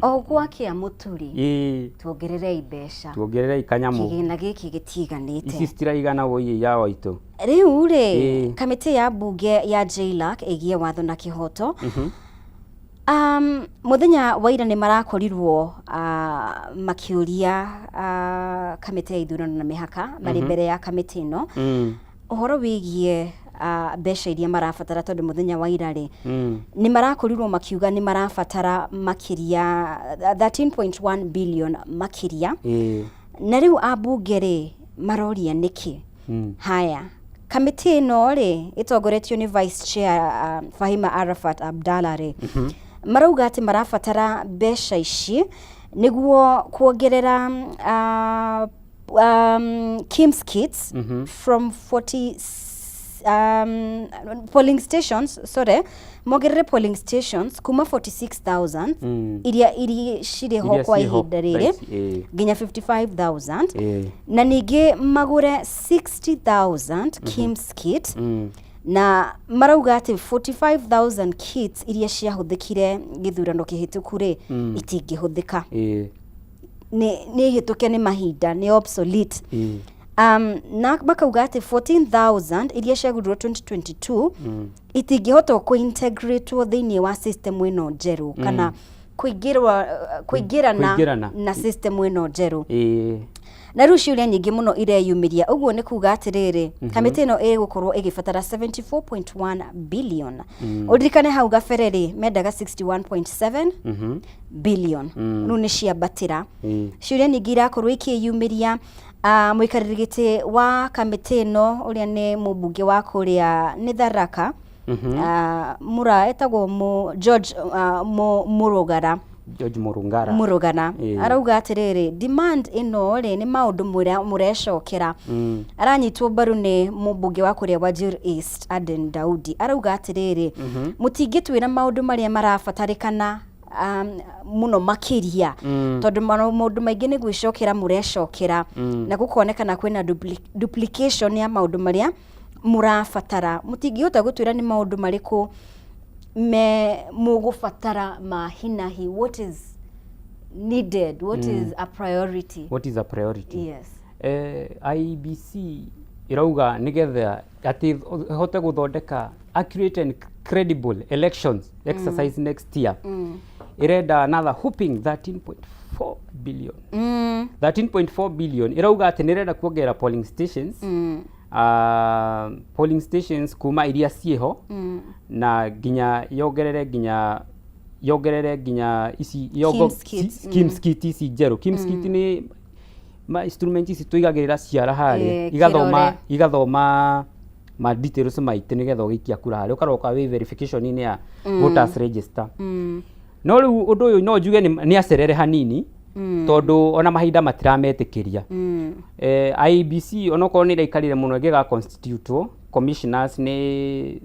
ogwakia muturi tuongerere mbeca tuongerere ikanyamu kigina giki gitiganite ici citiraigana woi ya waitu riu ri kamiti ya bunge ya JLAC igie watho na kihoto muthenya wa ira ni marakorirwo makiuria kamiti ya ithurano na mihaka mari mbere ya kamiti ino uhoro wigie mbeca iria marabatara tondu muthenya wa ira ri ni marakorirwo makiuga ni marabatara makiria 13.1 billion makiria na riu abunge ri maroria niki haya kamiti ino ri itongoretio ni vice chair Fahima Arafat Abdalla ri marauga ati marabatara mbeca ici niguo kuongerera KIMS kits from 40 polling stations, sorry, mogerere polling stations kuma 46,000 iria shire ho kwa ihinda riri nginya 55,000 na ningi magure 60,000 Kim's kit na marauga ati 45,000 kits iria ciahuthikire githurano kihituku ri itingihuthika ni hituke ni mahinda ni obsolete na makauga ati 14,000 iria ciagurirwo 2022 itingihotwo kuintegrate thiini wa system ino njeru kana kuingirana na system ino njeru na riu ciuria nyingi muno ireyumiria uguo ni kuga atiriri kamiti ino igukorwo igibatara 74.1 billion udirikane hau gabereri mendaga 61.7 billion nu ni ciambatira ciuria nyingi irakorwo ikiyumiria muikariri giti wa kamiti ino uria ni mubunge wa kuria ni Tharaka mura etagwo George Murugana arauga atiriri demand ino ri ni maundu murecokera aranyitwo baru ni mubunge wa kuria Wajir East Aden Daudi arauga atiriri mutingitwira maundu maria marabatarikana muno makiria tondu maundu maingi ni gwicokera murecokera na gukonekana kwina duplication ya maundu maria murabatara mutingihota gutwira ni maundu mariku mugubatara mahinahi. What is needed? What is a priority? Yes. IEBC irauga nigetha ati hote guthondeka accurate and credible elections exercise next year irenda another whooping 13.4 billion 13.4 billion irauga ati nirenda kuongera polling stations kuma iria cieho na ginya yongerere ginya isi Kim's kit isi njeru. Kim's kit ni ma instruments isi tuigagirira ciara hari igathoma ma details maite nigetha ugikia kura hari ukaroka we verification ni ya voters register no riu undu uyu no njuge ni acerere hanini tondu ona mahinda matirametekiria IEBC onoko ni raikarire muno giga constitute commissioners ni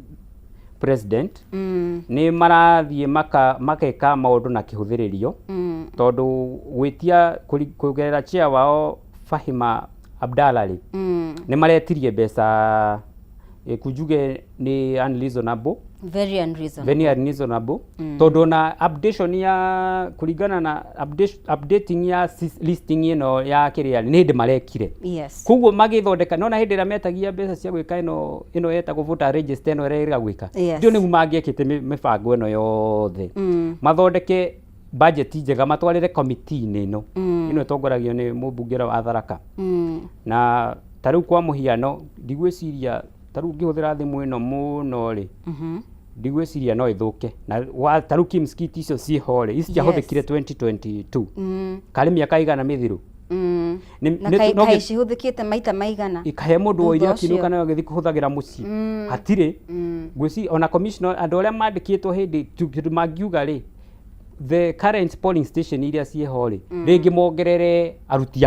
president ni marathie makeka maundu na kihuthiririo tondu gwitia kugerera chair wao Fahima Abdalla ni maretirie mbeca kujuge ni unreasonable, very unreasonable tondu na updation ya kuringana na updating ya listing ino ya kiria ni hindi marekire kuguo magithondeka nona hindi ra metagia mbeca cia gwika ino yetagwo voter register ino ira gwika ndio nigu mangiekite mibango ino yothe mathondeke budget njega matwarire committee ino itongoragio ni mubungera wa Tharaka na tariu kwa muhiano ndigwiciria tariu ngihuthira thimu ino muno ri ndigwiciria no ithuke na tariu Kim's kit icio ciho ri ici ciahuthikire 2022 kari miaka igana mithiru na kai cihuthikite maita maigana ikahe mundu wo iria kinuka nayo githi kuhuthagira muci hatire ngwisi ona commissioner andu aria mandikitwo hindi magiuga ri the current polling station iria ciho ri ringi mongerere aruti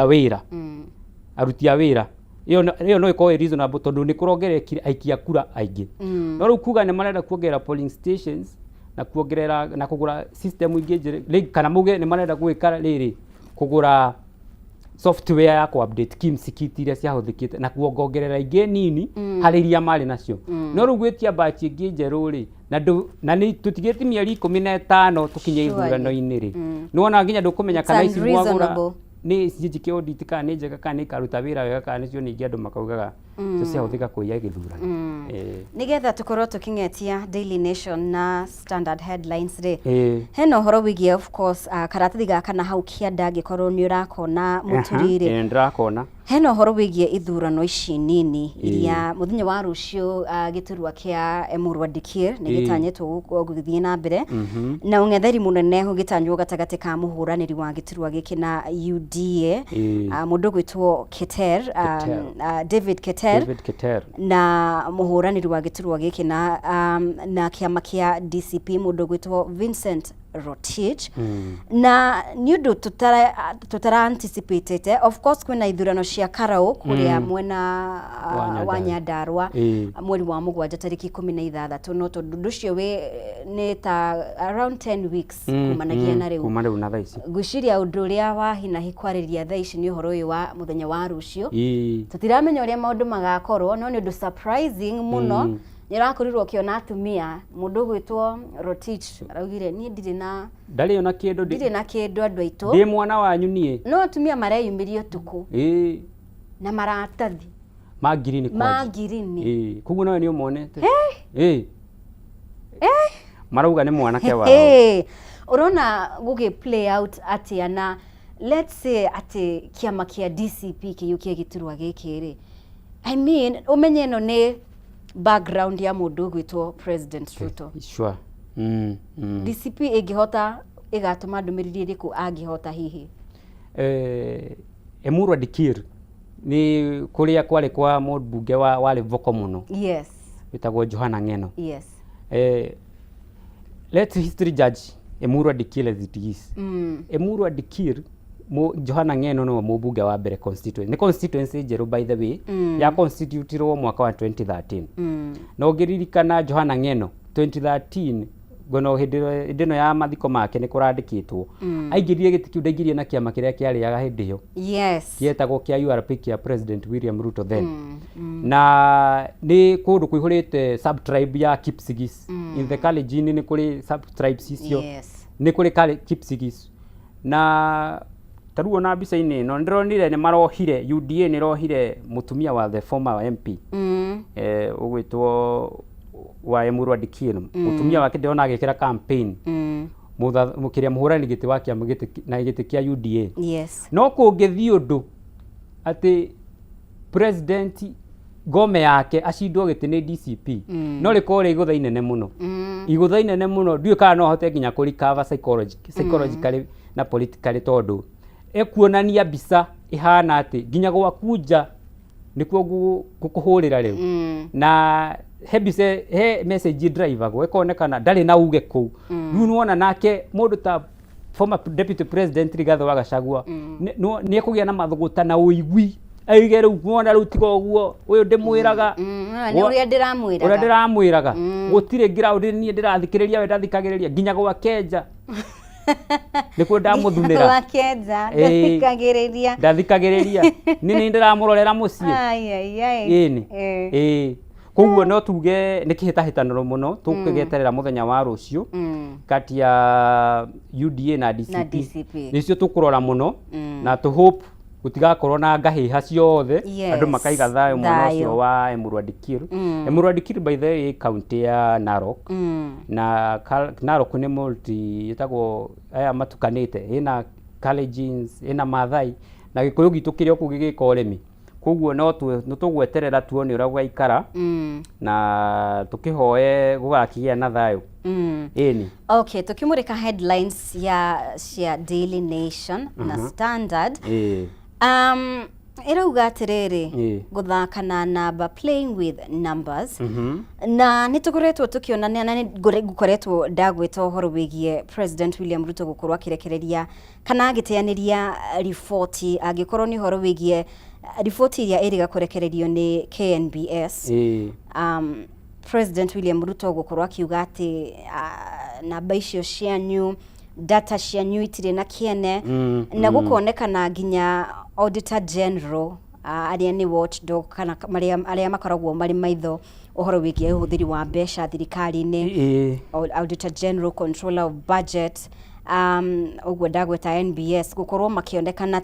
a wira iyo no iko reasonable tondu ni kurongerekire aikia kura aingi no riu kuga ni marenda kuongerera polling stations na kuongerera na kugura system ingi njere kana muge ni marenda gwikara riri kugura software ya ku update Kim's kit iria ciahuthikite na kuongerera ingi nini hariria mari nacio no riu gwitia batch ingi njeru ri na ni tutigeti mieri 15 tukinye ithurano-ini ri nuona nginya ndukumenya kana ici mwagura ni cijike audit kana ni njega kana ikaruta wira wega kana nicio ningi andu makaugaga ciahuthika kuiya githurano nigetha tukorwo tukingetia Daily Nation na Standard Headlines ri heno horo wigie of course karatathi gaka na hau kianda gikorwo ni urakona muturire ndrakona heno horo wigie ithurano ici nini iria muthenya wa rucio giturwa kia Emurwa Dikir ni gitanyetwo gugithie na mbere na ungetheri munene hu gitanywo gatagati ka muhuraniri wa giturwa giki na UDA mundu gwitwo David Keter na muhuraniri wa giturwa giki na kiama kia DCP mundu gwitwo Vincent Rotich na nĩ ũndũ tutara anticipated of course kwĩna ithurano cia Karau kũrĩa mwena wa Nyandarua mweri wa Mũgwanja tarĩki 16 no tondũ ũcio nĩ ta around 10 weeks kumanagia na rĩu na thaa ici ngwĩciria ũndũ ũrĩa wa hinahi kwarĩria thaa ici nĩ ũhoro ũyũ wa mũthenya wa rũciũ tũtiramenya ũrĩa maũndũ magakorwo no nĩ ũndũ surprising mũno nĩrakorirwo kĩona atumia mũndũ gwĩtwo Rotich araugire niĩ ndirĩ na kĩndũ andũ aitũ ndĩ mwana wanyu niĩ no atumia mareyumĩria ũtukũ na maratathi magirini koguo nawe nĩ ũmonete marauga nĩ mwanake wao ũrona gũgĩ play out atĩa na let's say atĩ kĩama kĩa DCP kĩiyũkie gĩturwa gĩkĩ I mean ũmenye ĩno nĩ background ya mũndũ gwĩtwo President Ruto. Sure. DCP ĩngĩhota ĩgatũma ndũmĩrĩri ĩrĩkũ angĩhota hihi? Emurua Dikir ni kũrĩa kwarĩ kwa mũmbunge warĩ voko mũno. Yes. Wĩtagwo Johana Ng'eno. Yes. Let history judge Emurua Dikir as it is. Emurua Dikir Johana Ng'eno no mũmbunge wa mbere constituency. Ni constituency njerũ by the way ya constitutirwo mwaka wa 2013. Na ũngĩririkana Johana Ng'eno 2013 ngono hĩndĩ ya mathiko make nĩ kũrandĩkĩtwo aingĩrire gĩtĩ kĩu ndaingĩrie na kĩama kĩrĩa kĩarĩaga hĩndĩ ĩyo gĩetagwo kĩa URP kĩa President William Ruto then na nĩ kũndũ kũihũrĩte sub tribe ya Kipsigis in the Kalenjin nĩ kũrĩ sub tribes icio nĩ kũrĩ Kipsigis na taruo na mbica-inĩ ĩno ndĩronire nĩ marohire UDA nĩ rohire mũtumia wa the former MP ũgwĩtwo wa Emurua Dikir mũtumia wake ndĩrona agĩkĩra campaign mũkĩria mũhũrani gĩtĩ wa kĩama gĩtĩ kĩa UDA no kũngĩthiĩ ũndũ atĩ president ngome yake acindwo gĩtĩ nĩ DCP no rĩkorwo igũtha inene mũno igũtha inene mũno ndiũĩ kana no ahote nginya kũrikava psychologically na politically tondũ ekuonania mbica ihana atĩ nginya gwakunja nĩkuo gũkũhũrĩra rĩu na he message driver go ekonekana ndarĩ na uge kũu rĩu nĩwona nake mũndũ ta former deputy president Rigathi wa Gachagua nĩ ekũgĩa na mathũgũta na ũigui aige rĩu wona rĩu tiga ũguo ũyũ ndĩmwĩraga ũrĩa ndĩramwĩraga gũtirĩ ground niĩ ndĩrathikĩrĩria we ndathikagĩrĩria nginya gwakenja nĩkuo ndamũthunĩra gwakenja ndathikagĩrĩria nĩ ndĩramũrorera mũciĩ koguo no tuge nĩ kĩhĩtahĩtanĩro mũno tũkĩgeterera mũthenya wa rũciũ kati ya UDA na DCP nĩcio tũkũrora mũno na to hope gũtigakorwo na ngahĩha ciothe andũ makaiga thayũ mwena ũcio wa Emurua Dikir. Emurua Dikir by the way county ya Narok na Narok nĩ multi ĩtagwo aya matukanĩte ĩna Kalenjins ĩna Maathai na Gĩkũyũ gitũ kĩrĩa kũu gĩgĩka ũrĩmi koguo no tũgweterera tuone ũrĩa gwaikara na tũkĩhoe gũgakĩgĩa na thayũ ĩni. Okay, tukimurika headlines cia Daily Nation na Standard irauga atĩrĩrĩ gũthaka na namba playing with numbers na nĩtũkoretwo tũkĩonania na nĩngũkoretwo ndagwĩta ũhoro wĩgiĩ President William Ruto gũkorwo akĩrekereria kana agĩteanĩria riboti angĩkorwo nĩ ũhoro wĩgiĩ riboti iria ĩrĩga kũrekererio nĩ KNBS President William Ruto gũkorwo akiuga atĩ namba icio cianyu data cianyu itirĩ na kĩene na gũkonekana nginya Auditor General arĩa nĩ watchdog kana arĩa makoragwo marĩ maitho ũhoro wĩgiĩ ũhũthĩri wa mbeca thirikari-inĩ Auditor General, Controller of Budget ũguo ndagweta NBS gũkorwo makĩonekana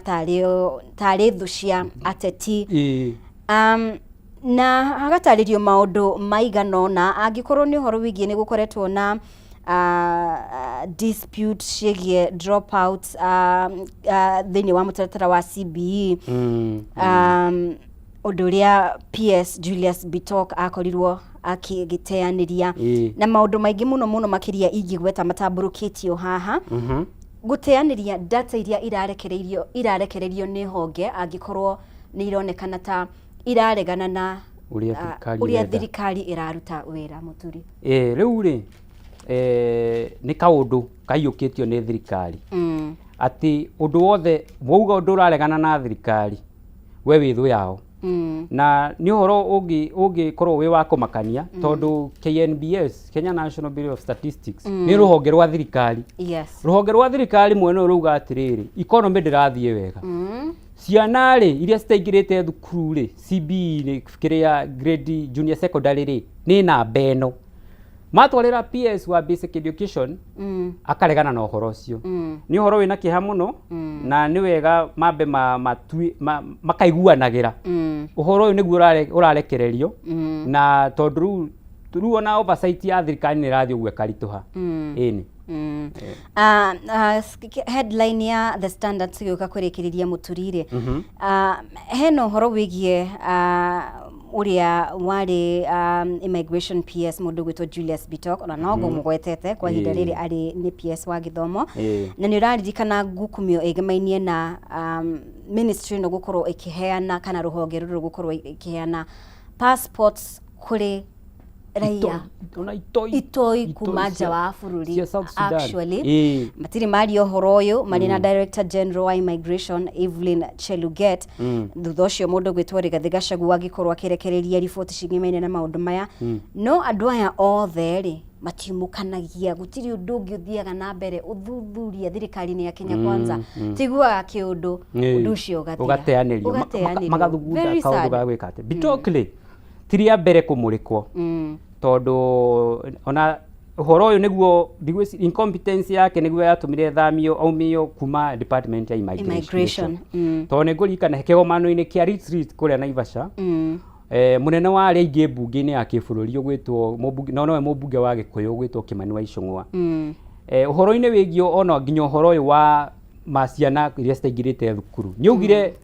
tarĩ thũ cia ateti na hagatarĩrio maũndũ maigana ũna angĩkorwo nĩ ũhoro wĩgiĩ nĩ gũkoretwo na dispute ciĩgiĩ dropout thĩinĩ wa mũtaratara wa CBE ũndũ ũrĩa PS Julius Bitok akorirwo akĩgĩteanĩria na maũndũ maingĩ mũno makĩria ingĩgweta matambũrũkĩtio haha gũteanĩria data iria irarekereirio nĩ honge angĩkorwo nĩ ironekana ta iraregana na ũrĩa thirikari ĩraruta wĩra mũturi. Rĩu rĩ nĩ kaũndũ kaiyũkĩtio nĩ thirikari atĩ ũndũ wothe wauga ũndũ ũraregana na thirikari we wĩ thũ yao na nĩ ũhoro ũngĩkorwo wĩ wa kũmakania tondũ KNBS, Kenya National Bureau of Statistics nĩ rũhonge rwa thirikari. Rũhonge rwa thirikari mwene ũrauga atĩrĩrĩ economy ndĩrathiĩ wega. Ciana rĩ iria citaingĩrĩte thukuru rĩ CBE kĩrĩa grade junior secondary rĩ nĩ namba ĩno. Matwarĩra PS wa basic education akaregana na ũhoro ũcio. Nĩ ũhoro wĩna kĩeha mũno na nĩ wega mambe makaiguanagĩra. Ũhoro ũyũ nĩguo ũrarekererio na tondũ rĩu ona oversight ya thirikari nĩ ĩrathiĩ ũguo ĩkaritũha. Ĩni. Headline ya The Standard gĩũka kũrĩkĩrĩria mũturire. Hena ũhoro wĩgiĩ uria wari immigration PS mundu gwitwo Julius Bitok ona no ngumugwetete kwa hinda riri ari ni PS wa githomo na ni uraririkana ngukumio igemainie na ministry no gukorwo ikiheana kana ruhonge ruru gukorwo ikiheana passports kuri raia itoi kuma nja wa bururi. Actually matiri mari ohoro uyu mari na Director General wa Immigration Evelyn Cheluget thutha ucio mundu gwitwo Rigathi Gachagua gikorwo akirekereria riboti cigimene na maundu maya no andu aya othe ri matimukanagia gutiri undu ungi uthiaga na mbere uthuthuria thirikari-ini ya Kenya Kwanza tiguaga kiundu undu ucio ugateanirio magathugunda kaundu ga gwika ati Bitokle tiria mbere kumurikwo tondu ona uhoro uyu niguo incompetence yake niguo yatumire thamio aumio kuma department ya immigration tondu ningurikana kigomano-ini kia retreat kuria Naivasha munene wa aria ingi mbunge-ini ya kibururi ugwitwo nowe mubunge wa Gikuyu ugwitwo Kimani wa Icung'wa uhoro-ini wigio ona nginya uhoro uyu wa maciana iria citaingirite thukuru ni ugire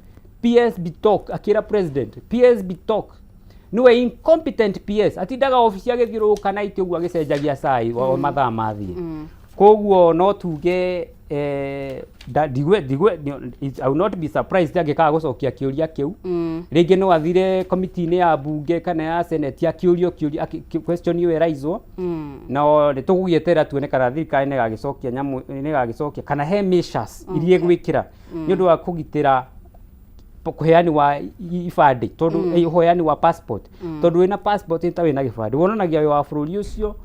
PS Bitok akira president PS Bitok niwe incompetent PS atindaga ofisi agithiuruka na itio gwa gicenjagia sai wa mathaa mathie koguo no tuge digwe I will not be surprised agikaga gucokia kiuria kiu ringi no athire committee-ini ya bunge kana ya senate ya kiurio question iwe raizwo no ni tugugiyetera tuone kana thirikari ni gagicokia nyamu ni gagicokia kana he measures irie gwikira ni undu wa kugitira kuheani wa ifade tondu hoyani wa passport tondu wina passport ita wina gifade wonanagia wa bururi ucio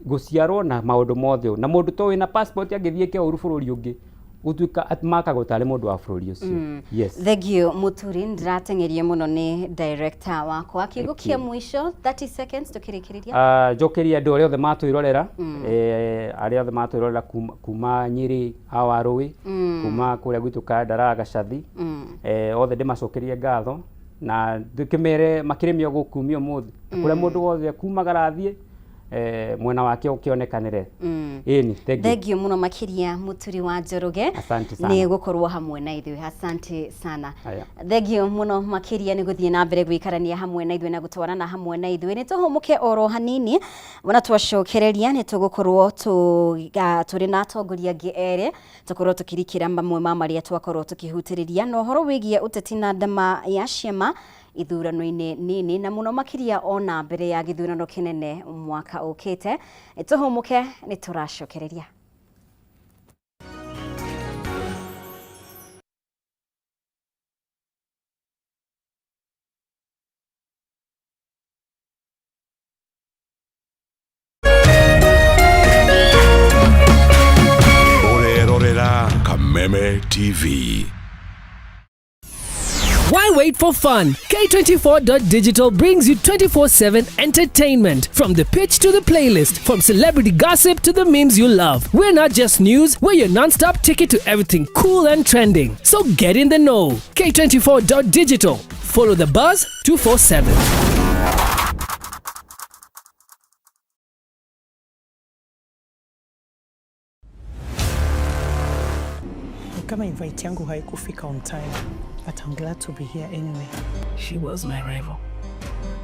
guciarwo na maundu mothe na mundu to wina passport agithie ke uru bururi ungi gutuika atmaka gutare mundu wa bururi ucio. Yes, thank you Muturi ndiratengerie muno ni director wako akigukia mwisho 30 seconds tukirikiriria jokeria andu aria othe matwirorera aria othe matwirorera kuma Nyeri Awarui kuma kuria gwitu Kandara Gacathi othe ndimacokerie ngatho na ndikimere makiremio gukumio muthi kuria mundu wothe kumagara thie mwena wake ukionekanire. Eni thank you muno makiria Muturi wa Njoroge ni gukorwo hamwe na ithui. Asante sana. Thank you muno makiria ni guthie na mbere gwikarania hamwe na ithui na gutwarana hamwe na ithui ni tuhumuke oro hanini wana twacokereria ni tugukorwo turi na atongoria angi ere tukorwo tukirikira mamwe ma maria twakorwo tukihutiriria no horo wigie uteti na ndama ya ciama ithurano-ini nini na muno makiria ona mbere ya githurano kinene mwaka ukite tuhumuke ni turacokereria. Orerorera Kameme TV. Why wait for fun? K24.digital brings you 24/7 entertainment. From the pitch to the playlist, from celebrity gossip to the memes you love. We're not just news, we're your non-stop ticket to everything cool and trending. So get in the know. K24.digital. Follow the buzz 247. Kama invite yangu haikufika on time, but I'm glad to be here anyway. She was my rival,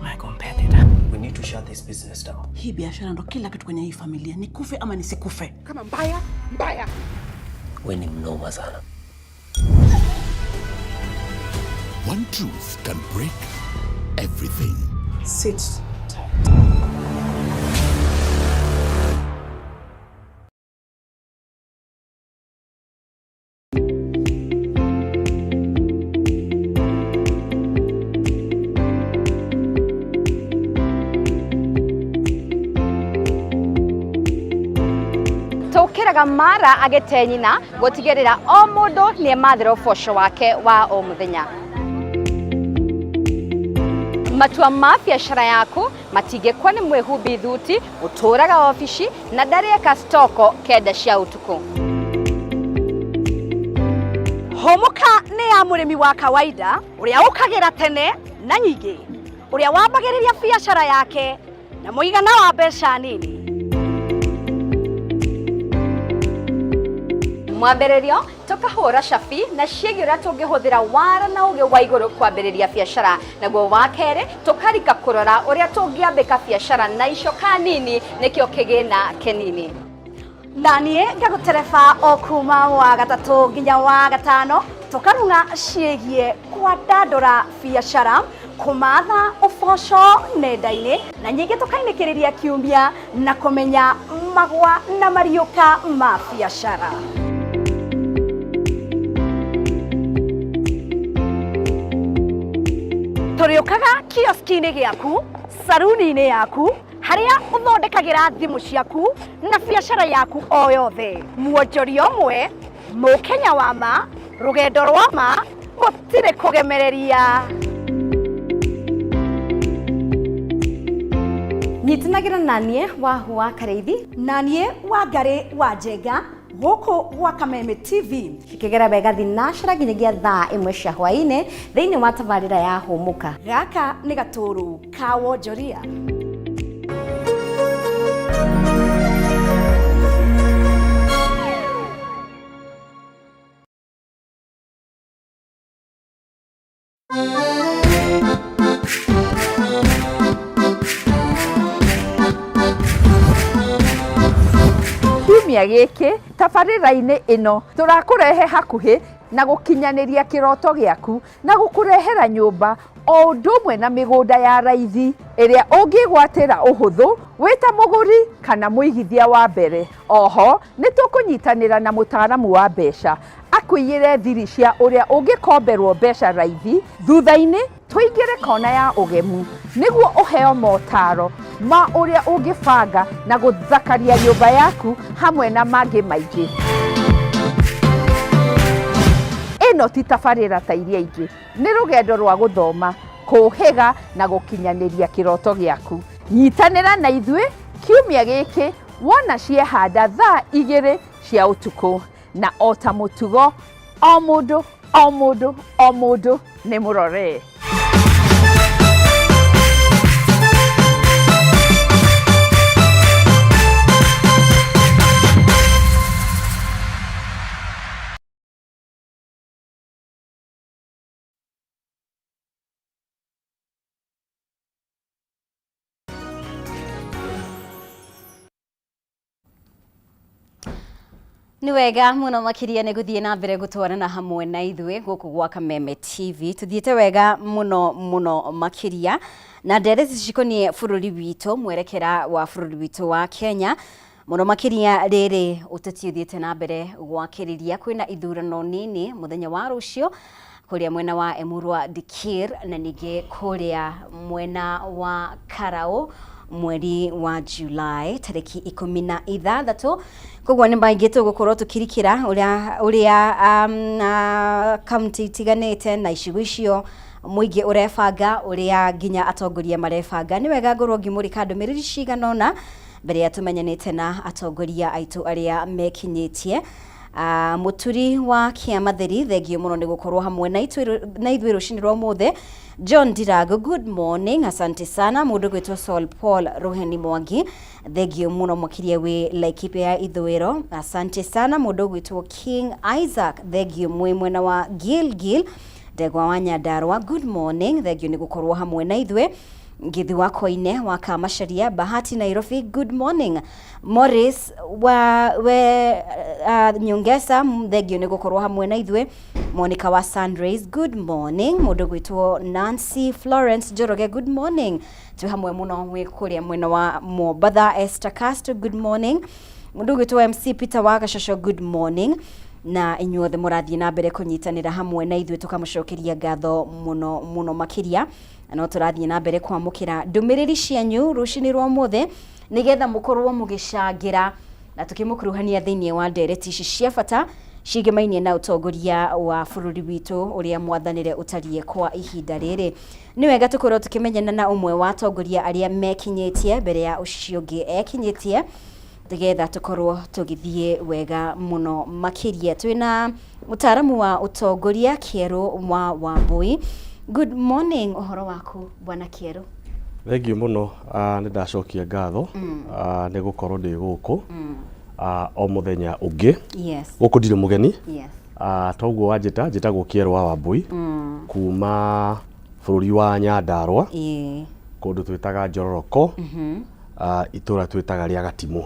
my competitor. We need to shut this business down. Hii biashara ndo kila kitu kwenye hii familia, nikufe ama nisikufe. Kama mbaya. We ni mnoma sana. One truth can break everything. Sit tight. aingiraga mara agete nyina gutigirira o mundu ni mathira uboco wake wa o muthenya. Matua ma biashara yaku matingĩkwo nĩ mwĩhumbi thuti ũtũraga ofici na ndarĩka stoko kenda cia utuku. Homuka nĩ ya mũrĩmi wa kawaida ũrĩa ũkagira tene na nyingĩ, ũrĩa wambagĩrĩria biashara yake na mũigana wa mbeca nini. Mwambĩrĩrio tukahũra cabi na ciĩgiĩ ũrĩa tũngĩhũthĩra wara na ũgĩ wa igũrũ kwambĩrĩria biashara, naguo wa kerĩ tukarika kũrora ũrĩa tũngĩambĩka biashara na icoka nini nĩkĩo kĩgĩna kĩnini. Na niĩ ngagũtereba o kuma wa gatatũ nginya wa gatano tukarunga ciĩgiĩ kwandandũra biashara, kumatha ũboco nenda-inĩ, na nyingĩ tukainĩkĩrĩria kiumia na kũmenya magwa na mariũka ma biashara. Tũrĩũkaga kioski-inĩ gĩaku, saruni-inĩ yaku, harĩa ũthondekagĩra thimũ ciaku na biashara yaku o yothe. Muonjoria ũmwe, mũkenya wa ma, rũgendo rwa ma, gũtirĩ kũgemereria. Nyitanagĩra naniĩ Wahua Kareithi, naniĩ Wangari wa Njenga, gũkũ gwa Kameme TV, cikĩgera wega thinashara nginyagia thaa 1 cia hwaĩ-inĩ thĩinĩ wa tabarĩra ya Hũmũka. Gaka nĩ gatũrũ ka wonjoria. Kiumia gĩkĩ tabarĩra-inĩ ĩno tũrakũrehe hakuhĩ na gũkinyanĩria kĩroto gĩaku na gũkũrehera nyũmba o ũndũ ũmwe na mĩgũnda ya raithi ĩrĩa ũngĩgwatĩra ũhũthũ wĩta mũgũri kana mũigithia wa mbere. Oho nĩ tũkũnyitanĩra na mũtaaramu wa mbeca akũiyĩre thiri cia ũrĩa ũngĩkomberwo mbeca raithi, thutha-inĩ tũingĩre kona ya ũgemu nĩguo ũheo motaro ma ũrĩa ũngĩbanga na gũthakaria nyũmba yaku hamwe na mangĩ maingĩ. Ĩno ti tabarĩra ta iria ingĩ, nĩ rũgendo rwa gũthoma, kũhĩga na gũkinyanĩria kĩroto gĩaku. Nyitanĩra na ithuĩ kiumia gĩkĩ wona ciehanda thaa 2 cia ũtukũ, na o ta mũtugo o mũndũ nĩ mũrore. Nĩ wega mũno makĩria nĩ gũthiĩ na mbere gũtwarana hamwe na ithuĩ gũkũ gwa Kameme TV. Tuthiĩte wega mũno makĩria na ndereti cikoniĩ bũrũri witũ, mwerekera wa bũrũri witũ wa Kenya. Mũno makĩria rĩrĩ ũteti ũthiĩte na mbere gwakĩrĩria, kwĩna ithurano nini mũthenya wa rũciũ kũrĩa mwena wa Emurua Dikir na ningĩ kũrĩa mwena wa Karau mweri wa July tariki 16. Koguo nĩ maingĩ tũgũkorwo tũkirikĩra ũrĩa kaunti itiganĩte na icigo icio mũingĩ ũrebanga, ũrĩa nginya atongoria marebanga. Nĩ wega ngorwo ngĩmũrĩka ndũmĩrĩri cigana ũna mbere ya tũmenyanĩte na atongoria aitũ arĩa mekinyĩtie. Mũturi wa Kĩamatheri, thengio mũno nĩ gũkorwo hamwe na ithuĩ rũcinĩ rwa ũmũthĩ. John Dirago, good morning, asante sana. Mũndũ gwĩtwo Saul Paul Ruheni Mwangi, thengio mũno makĩria wĩ Laikipia ya ithũĩro, asante sana. Mũndũ gwĩtwo King Isaac, thengio mwena wa Gilgil, Ndegwa wa Nyandarua, good morning, thengio nĩ gũkorwo hamwe na ithuĩ. Ngithi wa Koine wa Kamacharia, Bahati Nairobi, good morning. Morris Nyongesa, thengio nĩ gũkorwo hamwe na ithuĩ. Monica wa Sunrays, good morning. Mũndũ gwĩtwo Nancy Florence Njoroge, good morning. Twĩ hamwe mũno wĩ kũrĩa mwena wa Mombatha. Esther Castro, good morning. Mũndũ gwĩtwo MC Peter wa Gacocho, good morning. Na inyuothe mũrathiĩ na mbere kũnyitanĩra hamwe na ithuĩ, tũkamũcokeria ngatho mũno makĩria. No tũrathiĩ na mbere kwamũkĩra ndũmĩrĩri cianyu rũcinĩ rwa ũmũthĩ nĩgetha mũkorwo mũgĩcangĩra na tukimukuruhania thiini wa ndereti ici cia bata cigemainie na utongoria wa bururi witu uria mwathanire utarie kwa ihinda riri. Ni wega tukorwo tukimenyana na umwe wa atongoria aria mekinyitie mbere ya ucio ungi ekinyitie tigetha tukorwo tugithie wega muno makiria. Twina mutaaramu wa utongoria Kieru wa Wambui. Good morning, uhoro waku bwana Kieru? Thengiũ mũno, nĩ ndacokia ngatho nĩ gũkorwo ndĩ gũkũ o mũthenya ũngĩ. Gũkũ ndirĩ mũgeni. Toguo wanjĩta njĩtagwo Kieru wa Wambui kuma bũrũri wa Nyandarua kũndũ twĩtaga Njororoko, itũra twĩtaga rĩa Gatimũ.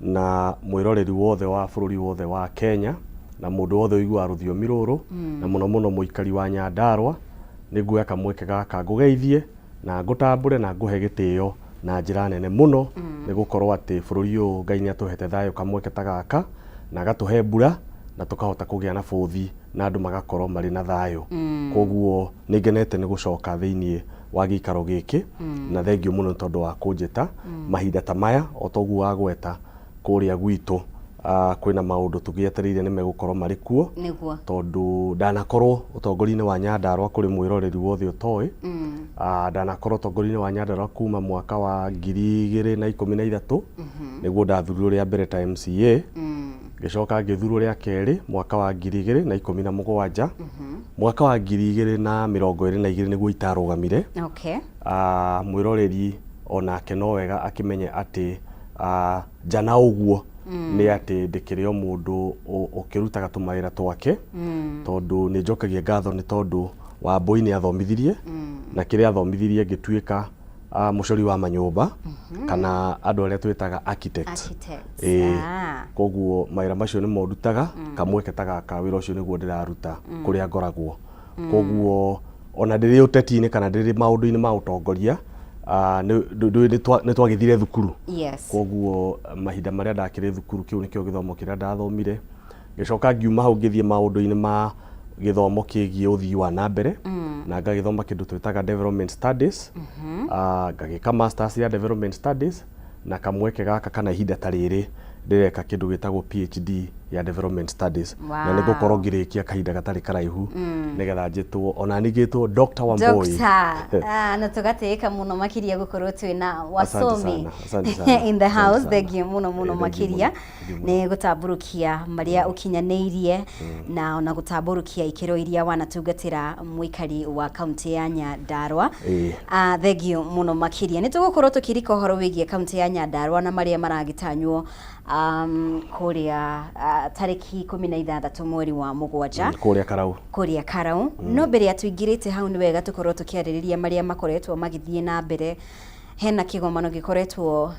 Na mwĩroreri wothe wa bũrũri wothe wa Kenya na mũndũ wothe ũiguaga rũthiomi rũrũ na mũno mũno mũikari wa Nyandarua nĩ nguoya kamweke gaka ngũgeithie na ngũtambũre na ngũhe gĩtĩo na njĩra nene mũno nĩ gũkorwo atĩ bũrũri ũyũ Ngai nĩ atũhete thayũ kamweke ta gaka na agatũhe mbura na tũkahota kũgĩa na bũthi na andũ magakorwo marĩ na thayũ. Koguo nĩ ngenete nĩ gũcoka thĩinĩ wa gĩikaro gĩkĩ na thengiũ mũno tondũ wa kũnjĩta mahinda ta maya o toguo wagweta kũrĩa gwitũ. Kwĩna maũndũ tũgĩetereire nĩ megũkorwo marĩ kuo tondũ ndanakorwo ũtongoria-inĩ wa Nyandarua kũrĩ mwĩroreri wothe ũtoĩ. Ndanakorwo ũtongoria-inĩ wa Nyandarua kuma mwaka wa 2013 nĩguo ndathurirwo rĩa mbere ta MCA, ngĩcoka ngĩthurwo rĩa kerĩ mwaka wa 2017, mwaka wa 2022 nĩguo itarũgamire. Mwĩroreri onake no wega akĩmenye atĩ njana ũguo nĩ atĩ ndĩkĩrĩ o mũndũ ũkĩrutaga tũmawĩra twake tondũ nĩ njokagia ngatho nĩ tondũ Wambui nĩ athomithirie na kĩrĩa athomithirie ngĩtuĩka mũcori wa manyũmba kana andũ arĩa twĩtaga architect. Koguo mawĩra macio nĩ mondutaga kamweke ta gaka wĩra ũcio nĩguo ndĩraruta kũrĩa ngoragwo. Koguo ona ndĩrĩ ũteti-inĩ kana ndĩrĩ maũndũ-inĩ ma ũtongoria nĩ twagĩthire thukuru. Koguo mahinda marĩa ndakĩrĩ thukuru kĩu nĩkĩo gĩthomo kĩrĩa ndathomire, ngĩcoka ngiuma hau ngĩthiĩ maũndũ-inĩ ma gĩthomo kĩgiĩ ũthii wa na mbere na ngagĩthoma kĩndũ twĩtaga development studies, ngagĩka masters ya development studies na kamweke gaka kana ihinda ta rĩrĩ ndĩreka kĩndũ gĩtagwo PhD ya development studies. Na nĩ gũkorwo ngĩrĩkia kahinda gatarĩ karaihu nĩgetha njĩtwo ona nĩngĩtwo Dr. Wambui. Na tũgatĩĩka mũno makiria gũkorwo twĩna wasomi in the house. Thengiũ mũno makiria nĩ gũtambũrũkia marĩa ũkinyanĩirie na ona gũtambũrũkia ikĩro iria wanatungatĩra mũikari wa kaunti ya Nyandarua. Thengiũ mũno makiria. Nĩ tũgũkorwo tũkĩrika ũhoro wĩgiĩ kaunti ya Nyandarua na marĩa maragĩtanywo kũrĩa tarĩki 16 mweri wa Mũgwanja kũrĩa Karau. No mbere ya tũingĩrĩte hau nĩ wega tũkorwo tũkĩarĩrĩria marĩa makoretwo magĩthiĩ na mbere. Hena kĩgomano gĩkoretwo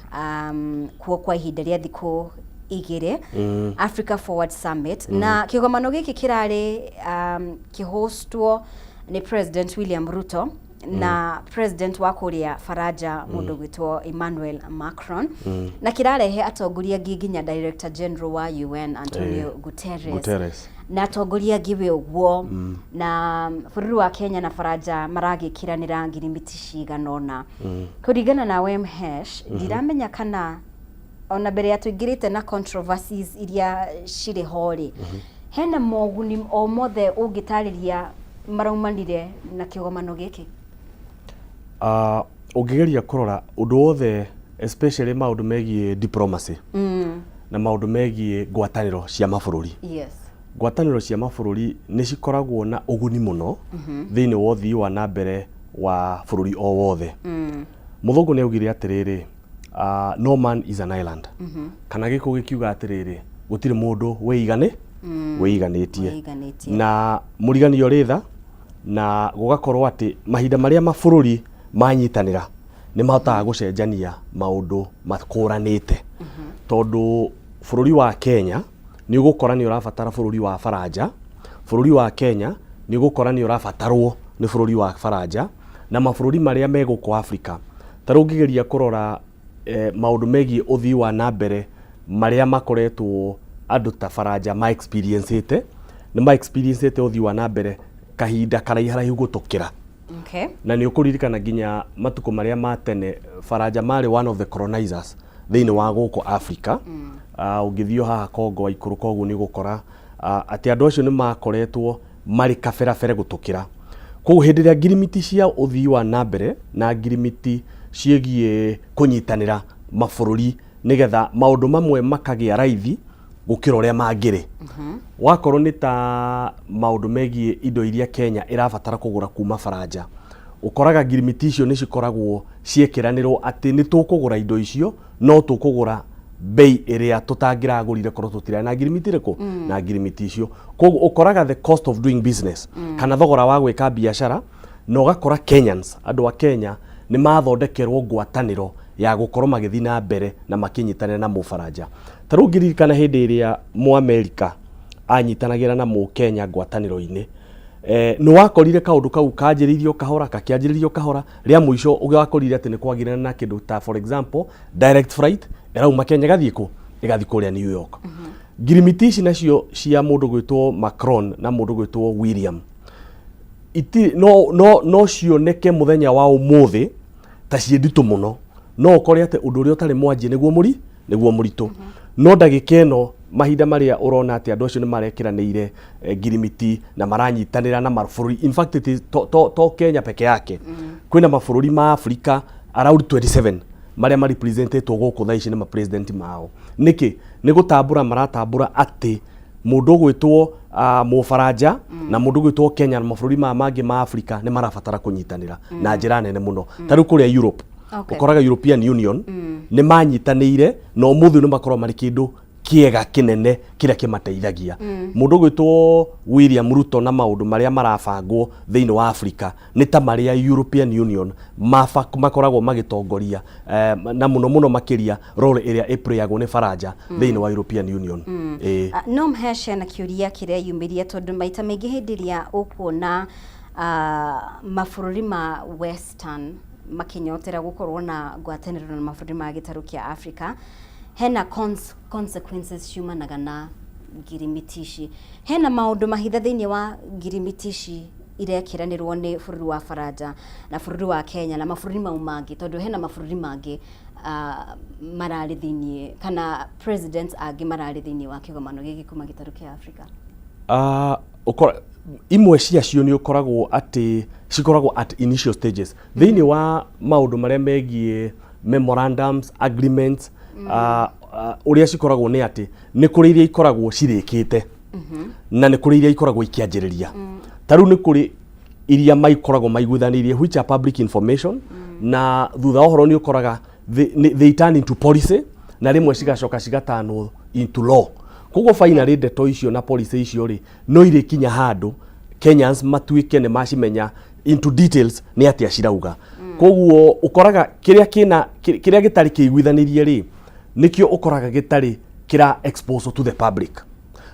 kuo kwa ihinda rĩa thikũ 2 Africa Forward Summit na kĩgomano gĩkĩ kĩrarĩ kĩhostwo nĩ President William Ruto na president wa kũrĩa Faraja mũndũ gwĩtwo Emmanuel Macron na kĩrarehe atongoria angĩ nginya Director General wa UN Antonio Guterres na atongoria angĩ we ũguo na bũrũri wa Kenya na Faraja maragĩkĩranĩra ngirimiti cigana ũna. Kũringana na Wemhesh ndiramenya kana ona mbere ya tũingĩrĩte na controversies iria cirĩ ho-rĩ hena moguni o mothe ũngĩtarĩria maraumanire na kĩgomano gĩkĩ? Ũngĩgeria kũrora ũndũ wothe especially maũndũ megiĩ diplomacy na maũndũ megiĩ ngwatanĩro cia mabũrũri. Ngwatanĩro cia mabũrũri nĩ cikoragwo na ũguni mũno thĩinĩ wa ũthii wa na mbere wa bũrũri o wothe. Mũthũngũ nĩ augire atĩrĩrĩ, no man is an island. Kana gĩkũ gĩkiuga atĩrĩrĩ, gũtirĩ mũndũ wĩiganĩtie na mũriganio rĩ tha na gũgakorwo atĩ mahinda marĩa mabũrũri manyitanĩra nĩ mahotaga gũcenjania maũndũ makũranĩte. Tondũ bũrũri wa Kenya nĩ ũgũkora nĩ ũrabatara bũrũri wa Faraja, bũrũri wa Kenya nĩ ũgũkora nĩ ũrabatarwo nĩ bũrũri wa Faraja na mabũrũri marĩa me gũkũ Africa. Ta rĩu ũngĩgeria kũrora maũndũ megiĩ ũthii wa na mbere marĩa makoretwo andũ ta Faraja ma experience ũthii wa na mbere kahinda karaihu gũtũkĩra. Na nĩ ũkũririkana nginya matukũ marĩa ma tene Faraja marĩ one of the colonizers thĩinĩ wa gũkũ Africa. ungithio haha Kongo wa ikuru koguo ni gukora ati andu acio ni makoretwo mari kaberabere gutukira koguo hindi ria ngirimiti cia uthii wa nambere na ngirimiti ciegie kunyitanira mabururi nigetha maundu mamwe makagia raithi gukira uria mangire wakorwo ni ta maundu megie indo iria Kenya irabatara kugura kuma Faranja ukoraga ngirimiti icio ni cikoragwo ciekiranirwo ati ni tukugura indo icio no tukugura bei iria tutangiragurire korwo tutira na ngirimiti riko na ngirimiti icio koguo ukoraga the cost of doing business kana thogora wa gwika biashara no gakora Kenyans andu a Kenya ni mathondekerwo ngwataniro ya gukorwo magithii na mbere na makinyitanira na Mufaranja tarungiri kana hindi iria mu America anyitanagira na mu Kenya ngwataniro-ini no wakorire kaundu kau kanjiririo kahora kakianjiririo kahora ria muico ugakorire ati ni kwagirana na kindu ta for example direct flight erauma Kenya gathiiko igathi kuria New York ngirimiti ici nacio cia mundu gwitwo Macron na mundu gwitwo William iti no cioneke muthenya wa umuthi ta cienditu muno no ukore ati undu uria utari mwanji niguo muritu no ndagika ino mahinda maria urona ati andu acio ni marekiranire ngirimiti na maranyitanira na mabũrũri in fact to Kenya peke yake kwina mabũrũri ma Africa around 27 maria ma representetwo guku tha ici ni ma president mao niki ni gutambura maratambura ati mundu gwitwo Mufaranja na mundu gwitwo Kenya na mabũrũri mangi ma Africa ni marabatara kunyitanira na njira nene muno tari kuria Europe ukoraga European Union ni manyitanire no muthu ni makorwo mari kindu kiega kinene kiria kimateithagia mundu gwitwo William Ruto na maundu maria marabangwo thiini wa Africa ni ta maria European Union makoragwo magitongoria na muno makiria role iria iprayagwo ni Faranja thiini wa European Union no mhesha na kiuria kiria yumiria tondu maita maingi hindi ria ukuona mabũrũri ma Western makinyotera gukorwo na ngwataniro na mabũrũri ma gitaru kia Africa hena consequences ciumanaga na ngirimitici hena maundu mahitha thiini wa ngirimitici irekiranirwo ni bũrũri wa Faranja na bũrũri wa Kenya na mabũrũri mau mangi tondu hena mabũrũri mangi marari thiini kana presidents angi marari thiini wa kigomano giki kuma gitaru kia Africa imwe ciacio ni ukoragwo ati cikoragwo at initial stages thiini wa maundu maria megie memorandums agreements uria cikoragwo ni ati ni kuri iria ikoragwo cirikite na ni kuri iria ikoragwo ikianjiriria taru ni kuri iria maikoragwo maiguithanirie which are public information na thutha ohoro ni ukoraga they turn into policy na rimwe cigacoka cigatanwo into law koguo finally ndeto icio na policy icio ri no iri kinya handu Kenyans matuike ne macimenya into details ni atia cirauga koguo ukoraga kiria gitari kiiguithanirie ri nikio ukoraga gitari kira expose to the public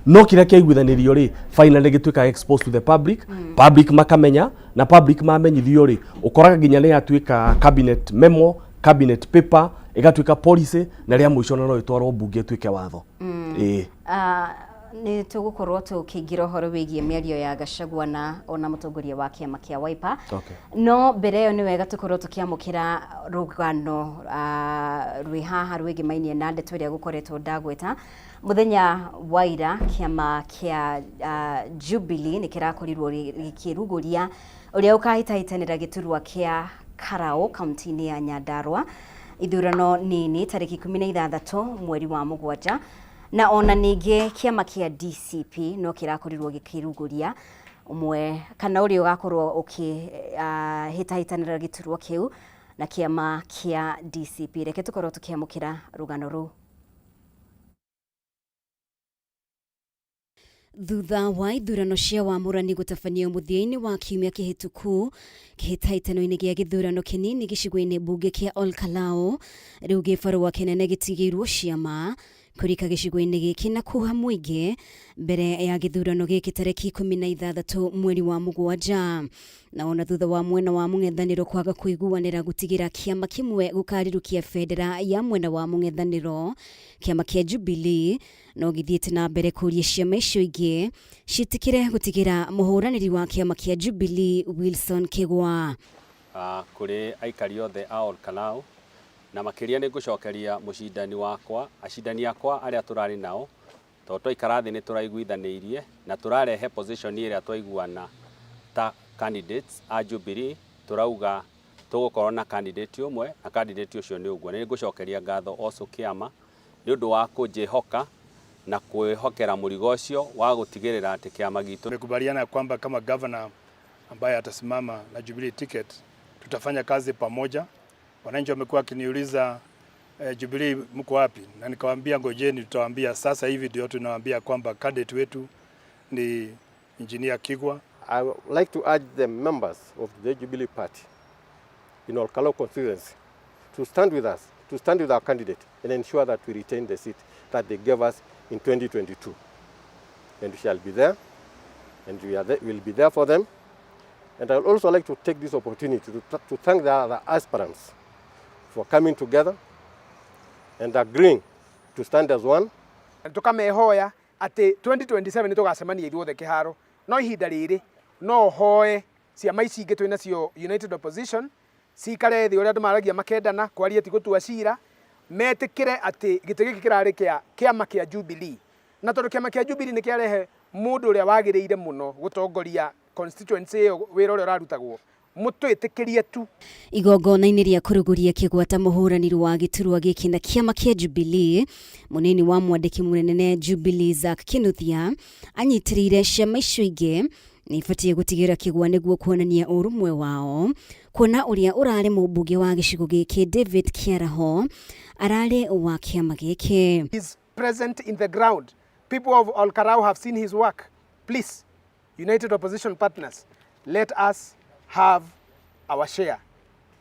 no kiria kiiguithanirio ri finally gituika expose to the public public makamenya na public mamenyithio ri ukoraga ginya ni atuika cabinet memo cabinet paper igatuika policy na ria muico no itwarwo bunge tuike watho ni tugukorwo tukiingira uhoro wigie miario ya Gachagua na ona mutongoria wa kiama kia Wiper no mbere yo ni wega tukorwo tukiamukira rugano rwi haha rwigimainie na ndeto iria gukoretwo ndagweta muthenya waira kiama kia Jubilee ni kirakorirwo gikiruguria uria ukahitahitanira giturwa kia Karao kaunti-ini ya Nyandarua ithurano nini tariki 16 mweri wa mugwanja na ona ningi kiama kia DCP no kirakorirwo gikiruguria umwe kana uri ugakorwo ukihitahitanira giturwo kiu na kiama kia DCP reke tukorwo tukiamukira rugano ru thutha wa ithurano cia wamũrani gũtabanio mũthia-inĩ wa kiumia kĩhĩtũku kĩhĩtahĩtano-inĩ gĩa gĩthurano kĩnini gĩcigo-inĩ mbunge kĩa Olkalao rĩu gĩbarũa kĩnene gĩtigĩirwo ciama kũrika gĩcigo-inĩ gĩkĩ na kuha mũingĩ mbere ya gĩthurano gĩkĩ tarĩki 16 mweri wa mugwanja na ona thutha wa mwena wa mũng'ethanĩro kwaga kũiguanĩra gũtigĩra kiama kĩmwe gũkarirũkia bendera ya mwena wa mũng'ethanĩro kiama kia Jubilee no githiĩte na mbere kũria ciama icio ingĩ ciĩtĩkĩre gũtigĩra mũhũranĩri wa kiama kia Jubilee Wilson Kĩgwa kũrĩ aikari othe a Olkalao na makiria nĩ ngũcokeria mũcindani wakwa acindani akwa arĩa tũrarĩ nao tondũ twaikara thĩ nĩ tũraiguithanĩirie na tũrarehe position ĩrĩa twaiguana ta candidates a Jubilee tũrauga tũgũkorwo na candidate ũmwe na candidate ũcio nĩ ũguo. Nĩ ngũcokeria ngatho Oso Kĩama nĩ ũndũ wa kũnjĩhoka na kwĩhokera mũrigo ũcio wa gũtigĩrĩra atĩ kĩama gitũ. Tumekubaliana kwamba kama governor ambaye atasimama na Jubilee ticket tutafanya kazi pamoja. Wananchi wamekuwa wakiniuliza Jubilee mko wapi? Na nikawaambia ngojeni, tutawaambia sasa hivi ndio tunawaambia kwamba candidate wetu ni Engineer Kigwa. I would like to urge the members of the Jubilee Party in Olkalau constituency to stand with us, to stand with our candidate and ensure that we retain the seat that they gave us in 2022. And we shall be there, and we will be there for them. And I would also like to take this opportunity to thank the other aspirants for coming together and agreeing to stand as one. Tukamehoya ati 2027 nitugacemania ithuothe kiharo no ihinda riri no hoe ciama ici ingĩ twĩna cio United Opposition cikare thĩ ũrĩa andũ maragia makendana kwaria ti gũtua cira metĩkĩre atĩ gĩtĩ gĩkĩ kĩrarĩ kĩama kĩa Jubilee na tondũ kĩama kĩa Jubilee nĩ kĩarehe mũndũ ũrĩa wagĩrĩire mũno gũtongoria constituency ĩyo wĩra ũrĩa ũrarutagwo mũtwĩtĩkĩrie tu. Igongona-inĩ rĩa kũrũgũria kĩgwata mũhũranĩri wa gĩturwa gĩkĩ na kĩama kĩa Jubilee mũnini wa mwandĩki mũnene Jubilee Zack Kinuthia anyitĩrĩire ciama icio ingĩ nĩ ibatie gũtigĩra kĩgwa nĩguo kuonania ũrũmwe wao kuona ũrĩa ũrarĩ mũmbunge wa gĩcigo gĩkĩ David Kiaraho ararĩ wa kĩama gĩkĩ. He is present in the ground. People of Olkarau have seen his work. Please, United Opposition partners, let us have our share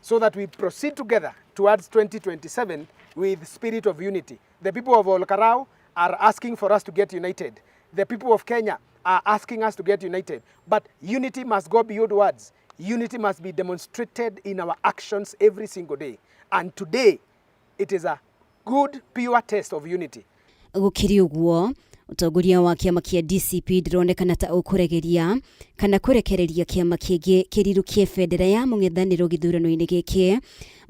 so that we proceed together towards 2027 with spirit of unity. The people of Olkarau are asking for us to get united. The people of Kenya are asking us to get united. But unity must go beyond words. Unity must be demonstrated in our actions every single day. And today, it is a good, pure test of unity. Gũkĩrĩ ũguo ũtongoria wa kĩama kĩa DCP ndĩronekana ta ũkũregeria kana kũrekereria kĩama kĩngĩ kĩrirũkie bendera ya mũng'ethanĩro gĩthurano-inĩ gĩkĩ.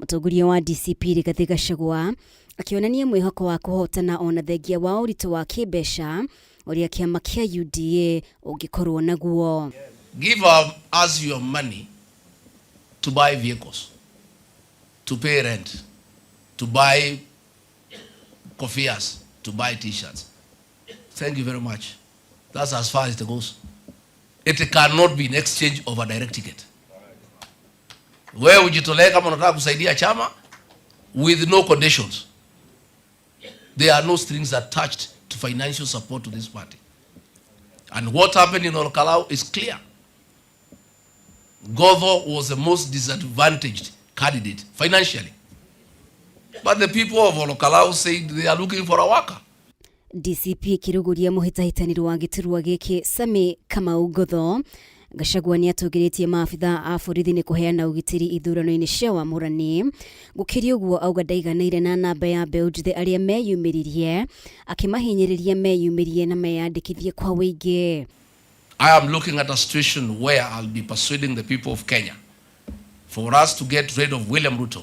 Mũtongoria wa DCP Rigathĩ Gachagua akĩonania mwĩhoko wa kũhotana ona thengia wa ũritũ wa kĩmbeca ũrĩa kĩama kĩa UDA ũngĩkorwo naguo. Give us your money to buy vehicles, to pay rent, to buy coffees, to buy t-shirts. Thank you very much. That's as far as it goes. It cannot be in exchange of a direct ticket. Wewe ujitolee kama unataka kusaidia chama with no conditions. There are no strings attached to financial support to this party. And what happened in Olkalau is clear. Godho was the most disadvantaged candidate financially. But the people of Olkalau said they are looking for a worker. DCP kĩrũgũria mũhĩtahĩtanĩro wa gĩturwa gĩkĩ Sami Kamau Godho Gachagua nĩ atũgĩrĩtie maabitha a borithi nĩ kũheana ũgitĩri ithurano-inĩ cia wamũrani. Gũkĩrĩ ũguo auga ndaiganĩire na namba ya mbeũ njĩthĩ arĩa meyumĩririe akĩmahinyĩrĩria meyumĩrie na meyandĩkithie kwa wĩingĩ. I am looking at a situation where I'll be persuading the people of Kenya. For us to get rid of William Ruto,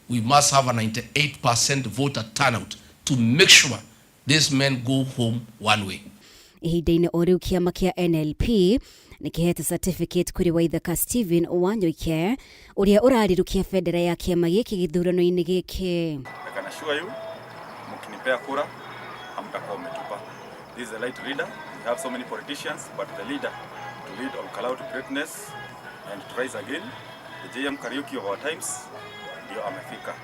we must have a 98% voter turnout to make sure these men go home one way. Ihinda-inĩ o rĩu kĩama kĩa NLP nĩ kĩhete certificate kũrĩ Waithaka Stephen Wanyoike ũrĩa ũrarirũkia bendera ya kĩama gĩkĩ gĩthurano-inĩ gĩkĩ. I can assure you, mkinipea kura hamtakuwa mmetupa. This is a light leader. We have so many politicians, but the leader to lead Olkalau to greatness and to rise again, the JM Kariuki of our times, ndio amefika.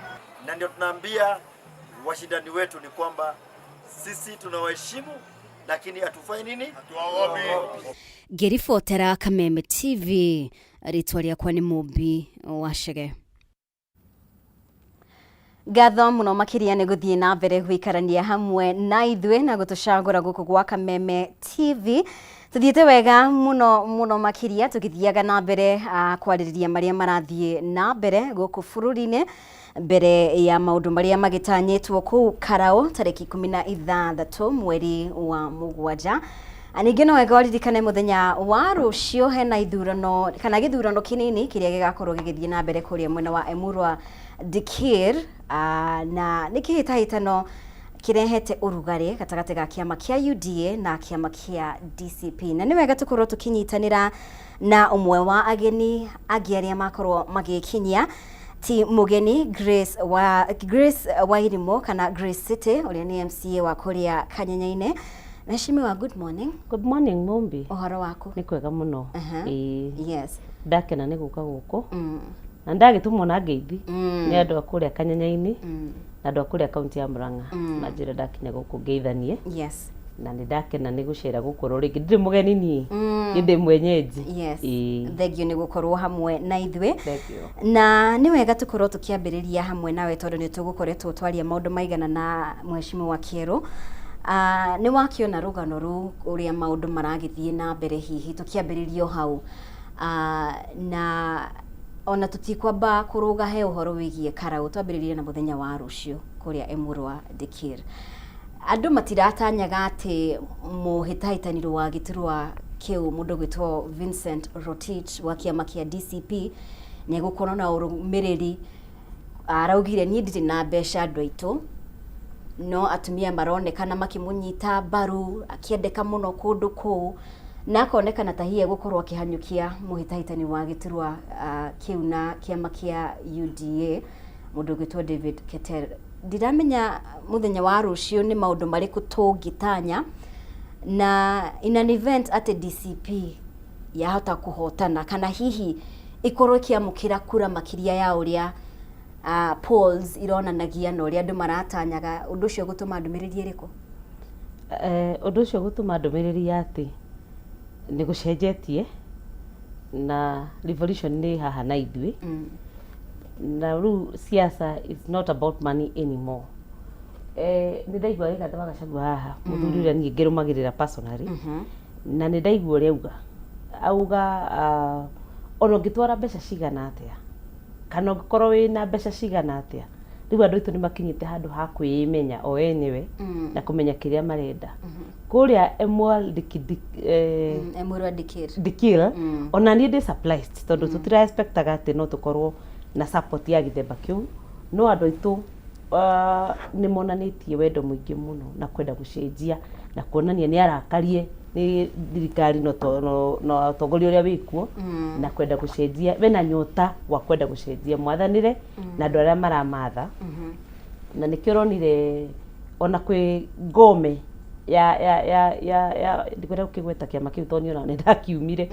Na ndio tunaambia washindani wetu ni kwamba sisi tunawaheshimu lakini hatufai nini? Hatuwaobi. Ngĩribotera Kameme TV, rĩtwa rĩakwa nĩ Mũmbi Wachege. Ngatho mũno makĩria nĩ gũthiĩ na mbere gũikarania hamwe na ithuĩ na gũtũcagũra gũkũ gwa Kameme TV. Tuthiĩte wega mũno makĩria tũgĩthiaga na mbere kwarĩrĩria marĩa marathiĩ na mbere gũkũ bũrũri-inĩ mbere ya maũndũ marĩa magĩtanyĩtwo kũu Karau tarĩki 16 mweri wa Mũgwanja. Ningĩ no wega ũririkane mũthenya wa rũciũ hena ithurano kana gĩthurano kĩnini kĩrĩa gĩgakorwo gĩgĩthiĩ na mbere kũrĩa mwena wa Emurwa Dikir na nä kä hä tahä tano kä rehete å rugarä gatagatä ga kä ama kä a UDA na kä ama kä a DCP na nä wega tå korwo tå kä nyitanä ra na ũmwe wa ageni angĩ arĩa makorwo magĩkinyia ti mũgeni Grace Wairimu kana Grace City ũrĩa nĩ MCA wa kũrĩa Kanyanya-inĩ. Mheshimiwa, good morning. Good morning Mumbi. Ũhoro waku? Nĩ kwega mũno. Yes. Ndakena nĩ gũka gũkũ. Na ndagĩtumwo na ngeithi nĩ andũ a kũrĩa Kanyanya-inĩ na andũ a kũrĩa kaunti ya Murang'a manjĩra ndakinya gũkũ ngeithanie. Yes. Na nĩ ndakena nĩ gũcera gũkorwo rĩngĩ ndirĩ mũgeni niĩ ndĩ mwenyeji. Yes. Thengio nĩ gũkorwo hamwe na ithuĩ. Na nĩ wega tũkorwo tũkĩambĩrĩria hamwe nawe tondũ nĩ tũgũkoretwo twaria maũndũ maigana na Mheshimiwa Kĩero. Nĩ wakĩona rũgano rũu ũrĩa maũndũ maragĩthiĩ na mbere hihi tũkĩambĩrĩrio hau na ona tũtikwamba kũrũga he ũhoro wĩgiĩ Karaũ, twambĩrĩrie na mũthenya wa rũciũ kũrĩa Emurwa Dikir. Andũ matiratanyaga atĩ mũhĩtahĩtanĩro wa gĩturwa kĩu mũndũ gwĩtwo Vincent Rotich wa kĩama kĩa DCP nĩ gũkorwo na ũrũmĩrĩri. Araugire niĩ ndirĩ na mbeca andũ aitũ, no atumia maronekana makĩmũnyita mbaru akĩendeka mũno kũndũ kũu na akonekana ta hihi gũkorwo akĩhanyũkia mũhĩtahĩtani wa gĩturwa kĩu na kĩama kĩa UDA mũndũ gwĩtwo David Keter. Ndiramenya mũthenya wa rũciũ nĩ maũndũ marĩkũ tũngĩtanya na in an event atĩ DCP yahota kũhotana kana hihi ikorwo ĩkĩamũkĩra kura makĩria ya ũrĩa polls ironanagia na ũrĩa andũ maratanyaga, ũndũ ũcio gũtũma ndũmĩrĩri ĩrĩkũ? Ũndũ ũcio gũtũma ndũmĩrĩri ya atĩ nĩ gũcenjetie na revolution nĩ haha na ithuĩ. Na rĩu siasa is not about money anymore. Nĩ ndaigua Rigathĩ wa Gachagua haha mũthuri ũrĩa niĩ ngĩrũmagĩrĩra personally na nĩ ndaigua ũrĩa auga ona ũngĩtwara mbeca cigana atĩa kana ũngĩkorwo wĩna mbeca cigana atĩa, rĩu andũ aitũ nĩ makinyĩte handũ ha kwĩmenya o enyewe na kũmenya kĩrĩa marenda. Kũrĩa Emurwa Dikir ona niĩ ndĩ surprised tondũ tũtira expectaga atĩ no tũkorwo na support ya gĩthemba kĩu, no andũ aitũ nĩ monanĩtie wendo mũingĩ mũno na kwenda gũcenjia na kuonania nĩ arakarie nĩ thirikari na ũtongoria ũrĩa wĩkuo na kwenda gũcenjia, wena nyota wa kwenda gũcenjia mwathanĩre na andũ arĩa maramatha. Na nĩkĩo ũronire ona kwĩ ngome ya ndikwenda gũkĩgweta kĩama kĩu tondũ niĩ nĩ ndakiumire,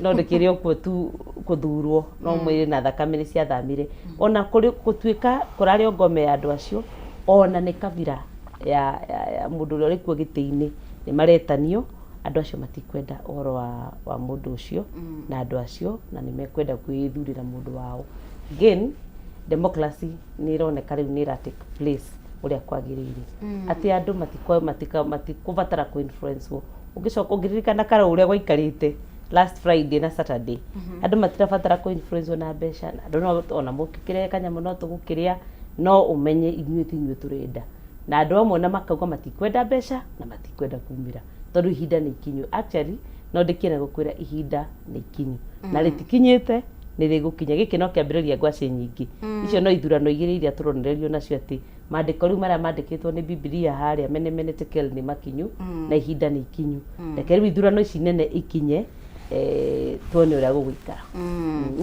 no ndĩkĩrĩ okuo tu kũthurwo no mwĩrĩ na thakame nĩ ciathamire. Ona gũtuĩka kũrarĩ ngome ya andũ acio ona nĩ kabira ya mũndũ ũrĩa ũrĩ kuo gĩtĩ-inĩ nĩ maretanio, andũ acio matikwenda ũhoro wa mũndũ ũcio na andũ acio na nĩ mekwenda kwĩthurĩra mũndũ wao. Again, democracy nĩ ĩroneka rĩu nĩ ĩra take place ũrĩa kwagĩrĩire, atĩ andũ matikũbatara kũ influence. Ũngĩcoka ũngĩririkana Karaũ ũrĩa gwaikarĩte last Friday na Saturday, andũ matirabatara kũ influence na mbeca, andũ ona mũkĩkĩrĩa kanyamũ no tũgũkĩrĩa, no ũmenye inyuĩ tũrenda. Na andũ amwe na makauga matikwenda mbeca na matikwenda kumĩra tondũ ihinda nĩ ikinyu. Actually no ndĩkĩra gũkwĩra ihinda nĩ ikinyu na rĩtikinyĩte, nĩ rĩgũkinya. Gĩkĩ no kĩambĩrĩria ngwacĩ nyingĩ, icio no ithurano igĩrĩ iria tũronererio nacio atĩ maandĩko rĩu marĩa mandĩkĩtwo nĩ Bibilia harĩa mene tekel nĩ makinyu na ihinda nĩ ikinyu. Reke rĩu ithurano ici nene ikinye tuone ũrĩa gũgũikara.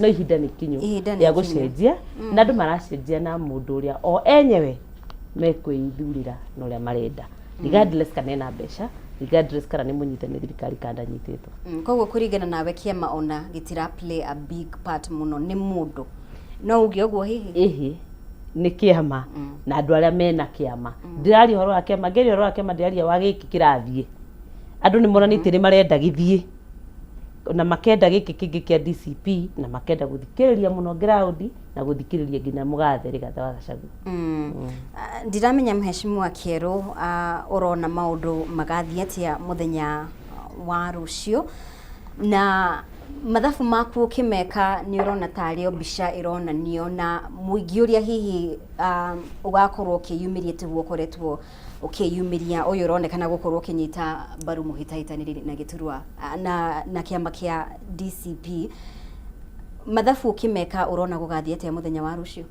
No ihinda nĩ ikinyu rĩa gũcenjia na andũ maracenjia na mũndũ ũrĩa o enyewe mekwĩithurĩra na ũrĩa marenda, regardless kana ena mbeca, regardless kana nĩ mũnyitani thirikari kana ndanyitĩtwo. Koguo kũringana nawe kĩama ona gĩtira play a big part mũno, nĩ mũndũ no uge ũguo hihi nĩ kĩama na andũ arĩa mena kĩama. Ndĩraria ũhoro wa kĩama, ngĩaria ũhoro wa kĩama ndĩraria wa gĩkĩ kĩrathiĩ. Andũ nĩ moranĩtie nĩ marenda gĩthiĩ na makenda gĩkĩ kĩngĩ kĩa DCP na makenda gũthikĩrĩria mũno ground na gũthikĩrĩria nginya mũgathe Rigathĩ wa Gachagua. Ndiramenya Mheshimiwa Kĩero ũrona maũndũ magathiĩ atĩa mũthenya wa rũciũ na mathabu maku ũkĩmeka nĩ ũrona tarĩ o mbica ĩronanio na mũingĩ ũrĩa hihi ũgakorwo ũkĩyumĩria tiguo ũkoretwo ũkĩyumĩria ũyũ ũronekana gũkorwo ũkĩnyita mbaru mũhĩtahĩtanĩri na gĩturwa na kĩama kĩa DCP. Mathabu ũkĩmeka ũrona gũgathiĩ atĩa mũthenya wa rũciũ?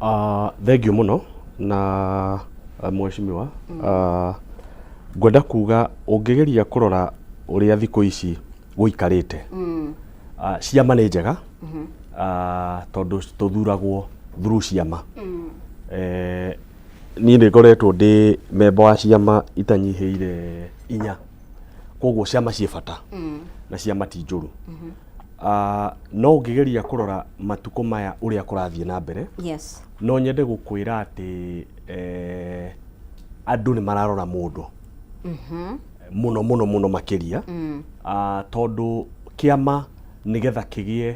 Thengiũ mũno na mheshimiwa. Ngwenda kuga ũngĩgeria kũrora ũrĩa thikũ ici gũikarĩte. Ciama nĩ njega tondũ tũthuragwo through ciama. Niĩ nĩ ngoretwo ndĩ member wa ciama itanyihĩire 4. Koguo ciama ciĩ bata na ciama ti njũru. No ũngĩgeria kũrora matukũ maya ũrĩa kũrathiĩ na mbere. Yes. No nyende gũkwĩra atĩ andũ nĩ mararora mũndũ mũno makĩria tondũ kĩama nĩgetha kĩgĩe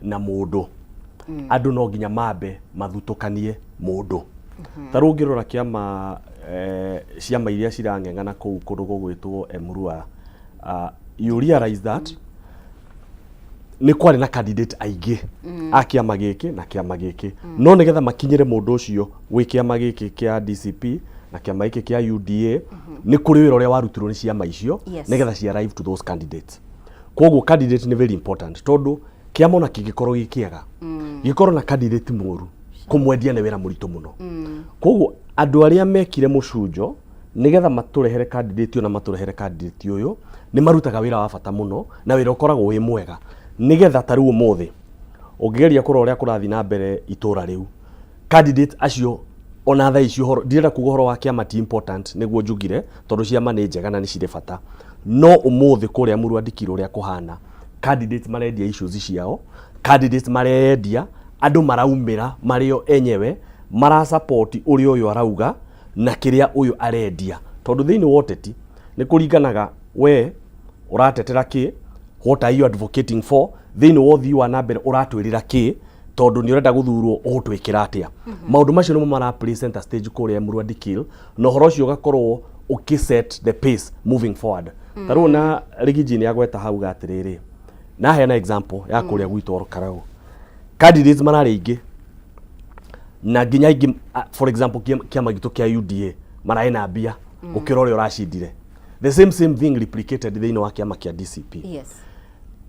na mũndũ andũ no nginya mambe mathutũkanie mũndũ. Ta rĩu ũngĩrora kĩama ciama iria cirang'eng'ana kũu kũndũ gũgwĩtwo Emurua, you realize that nĩ kwarĩ na candidate aingĩ a kĩama gĩkĩ na kĩama gĩkĩ, no nĩgetha makinyĩre mũndũ ũcio gwĩ kĩama gĩkĩ kĩa DCP na kĩama gĩkĩ kĩa UDA nĩ kũrĩ wĩra ũrĩa warutirwo nĩ ciama icio nĩgetha ci arrive to those candidates. Koguo candidate nĩ very important tondũ kĩama ona kĩngĩkorwo gĩ kĩega gĩkorwo na candidate mũru kũmwendia nĩ wĩra mũritũ mũno. Koguo andũ arĩa mekire mũcunjo nĩgetha matũrehere candidate na matũrehere candidate ũyũ nĩ marutaga wĩra wa bata mũno na wĩra ũkoragwo wĩ mwega nĩgetha ta rĩu ũmũthĩ ũngĩgeria kũrora ũrĩa kũrathiĩ na mbere itũra rĩu candidate acio ona thaa ici ũhoro ndirenda kuga ũhoro wa kĩama ti important nĩguo njugire tondũ ciama nĩ njega na nĩ cirĩ bata, no ũmũthĩ kũrĩa Emurua Dikirũ ũrĩa kũhana candidates marendia issues ciao, candidates marendia andũ maraumĩra marĩo enyewe mara support ũrĩa ũyũ arauga na kĩrĩa ũyũ arendia tondũ thĩinĩ wa ũteti nĩ kũringanaga we ũratetera kĩ, what are you advocating for, thĩinĩ wa ũthii wa na mbere ũratwĩrĩra kĩ tondũ nĩ ũrenda gũthurwo ũgũtwĩkĩra atĩa. Maũndũ macio nĩmo mara play center stage kũrĩa Emurua Dikirũ na ũhoro ũcio ũgakorwo ũkĩset the pace moving forward. Ta rĩu na Rigiji nĩ agweta hau atĩrĩrĩ na heana example ya kũrĩa gwitũ Olkarau candidates mararĩ aingĩ na nginya aingĩ for example kĩama gitũ kĩa UDA maraĩ na mbia gũkĩra ũrĩa ũracindire. The same thing replicated thĩinĩ wa kĩama kĩa DCP. Yes.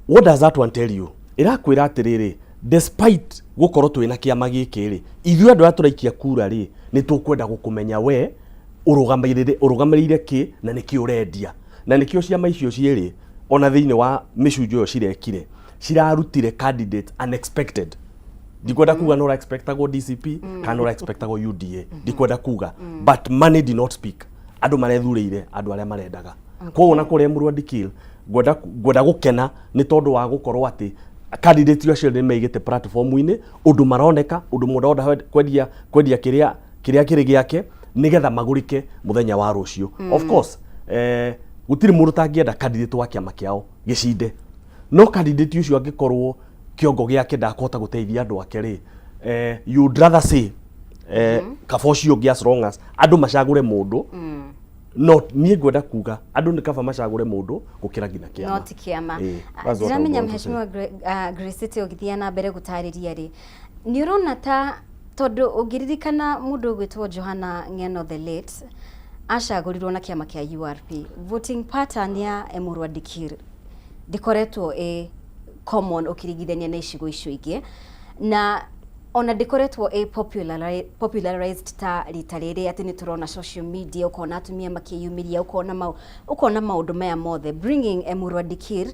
What does that one tell you? Ĩrakwĩra atĩrĩrĩ despite gũkorwo twĩna kĩama gĩkĩ rĩ ithuĩ andũ arĩa tũraikia kura rĩ nĩ tũkwenda gũkũmenya we ũrũgamĩrĩire kĩ na nĩkĩ ũrendia na nĩkĩo ciama icio cierĩ ona thĩinĩ wa mĩcunjũ ĩyo cirekire cirarutire candidate unexpected. Ndikwenda kuga no expectagwo DCP kana no expectagwo UDA, ndikwenda kuga but money did not speak. Andũ marethurĩire andũ arĩa marendaga. Koguo na kũrĩa Emurua Dikirũ ngwenda gũkena nĩ tondũ wa gũkorwo atĩ candidate acio nĩ maigĩte platform-inĩ ũndũ maroneka ũndũ mũndũ arenda kwendia kĩrĩa kĩrĩ gĩake nĩgetha magũrĩke mũthenya wa rũciũ. Of course gũtirĩ mũndũ tangĩenda candidate wa kĩama kĩao gĩcinde, no candidate ũcio angĩkorwo kĩongo gĩake ndakũhota gũteithia andũ ake rĩ you'd rather say kaba ũcio ũngĩ as long as andũ macagũre mũndũ no niĩ ngwenda kuga andũ nĩ kaba macagũre mũndũ gũkĩra nginya kĩama. No ti kĩama. Ndiramenya mheshimiwa Grace ũgĩthiĩ na mbere gũtarĩria rĩ nĩ ũrona ta tondũ ũngĩririkana mũndũ ũgwĩtwo Johana Ng'eno the late acagũrirwo na kĩama kĩa URP, voting pattern ya Emurua Dikirũ ndikoretwo common ũkĩringithania na icigo icio ingĩ na ona ndikoretwo popularized ta rita rĩrĩ atĩ nĩ tũrona social media ũkona atumia makĩyumĩria ũkona maũndũ maya mothe bringing Emurua Dikirũ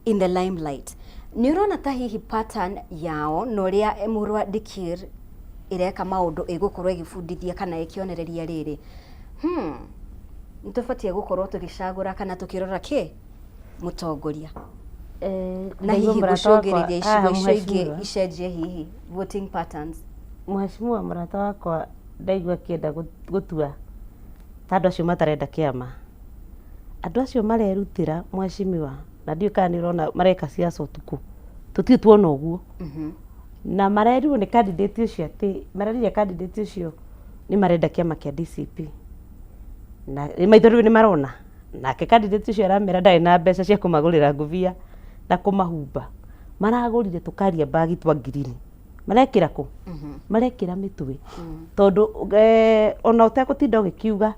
in the limelight. Nĩ ũrona ta hihi pattern yao na ũrĩa Emurua Dikirũ ĩreka maũndũ ĩgũkorwo ĩgĩbundithia kana ĩkĩonereria rĩrĩ nĩ tũbatiĩ gũkorwo tũgĩcagũra kana tũkĩrora kĩ mũtongoria na hihi gũcũngĩrĩria icigo icio ingĩ icenjie hihi voting patterns. Mheshimiwa mũrata wakwa ndaigua kĩenda gũtua ta andũ acio matarenda kĩama. Andũ acio marerutĩra mheshimiwa na ndiũ kana nĩ ũrona mareka ciaca ũtukũ tũtirĩ tuona ũguo na marerirwo nĩ candidate ũcio atĩ mareririe candidate ũcio nĩ marenda kĩama kĩa DCP na maitho rĩu nĩ marona nake candidate ũcio aramera ndarĩ na mbeca cia kũmagũrĩra ngũbia na kũmahumba maragũrire tũkaria bagi twa ngirini marekĩra kũ marekĩra mĩtwe tondũ ona ũtegũtinda ũgĩkiuga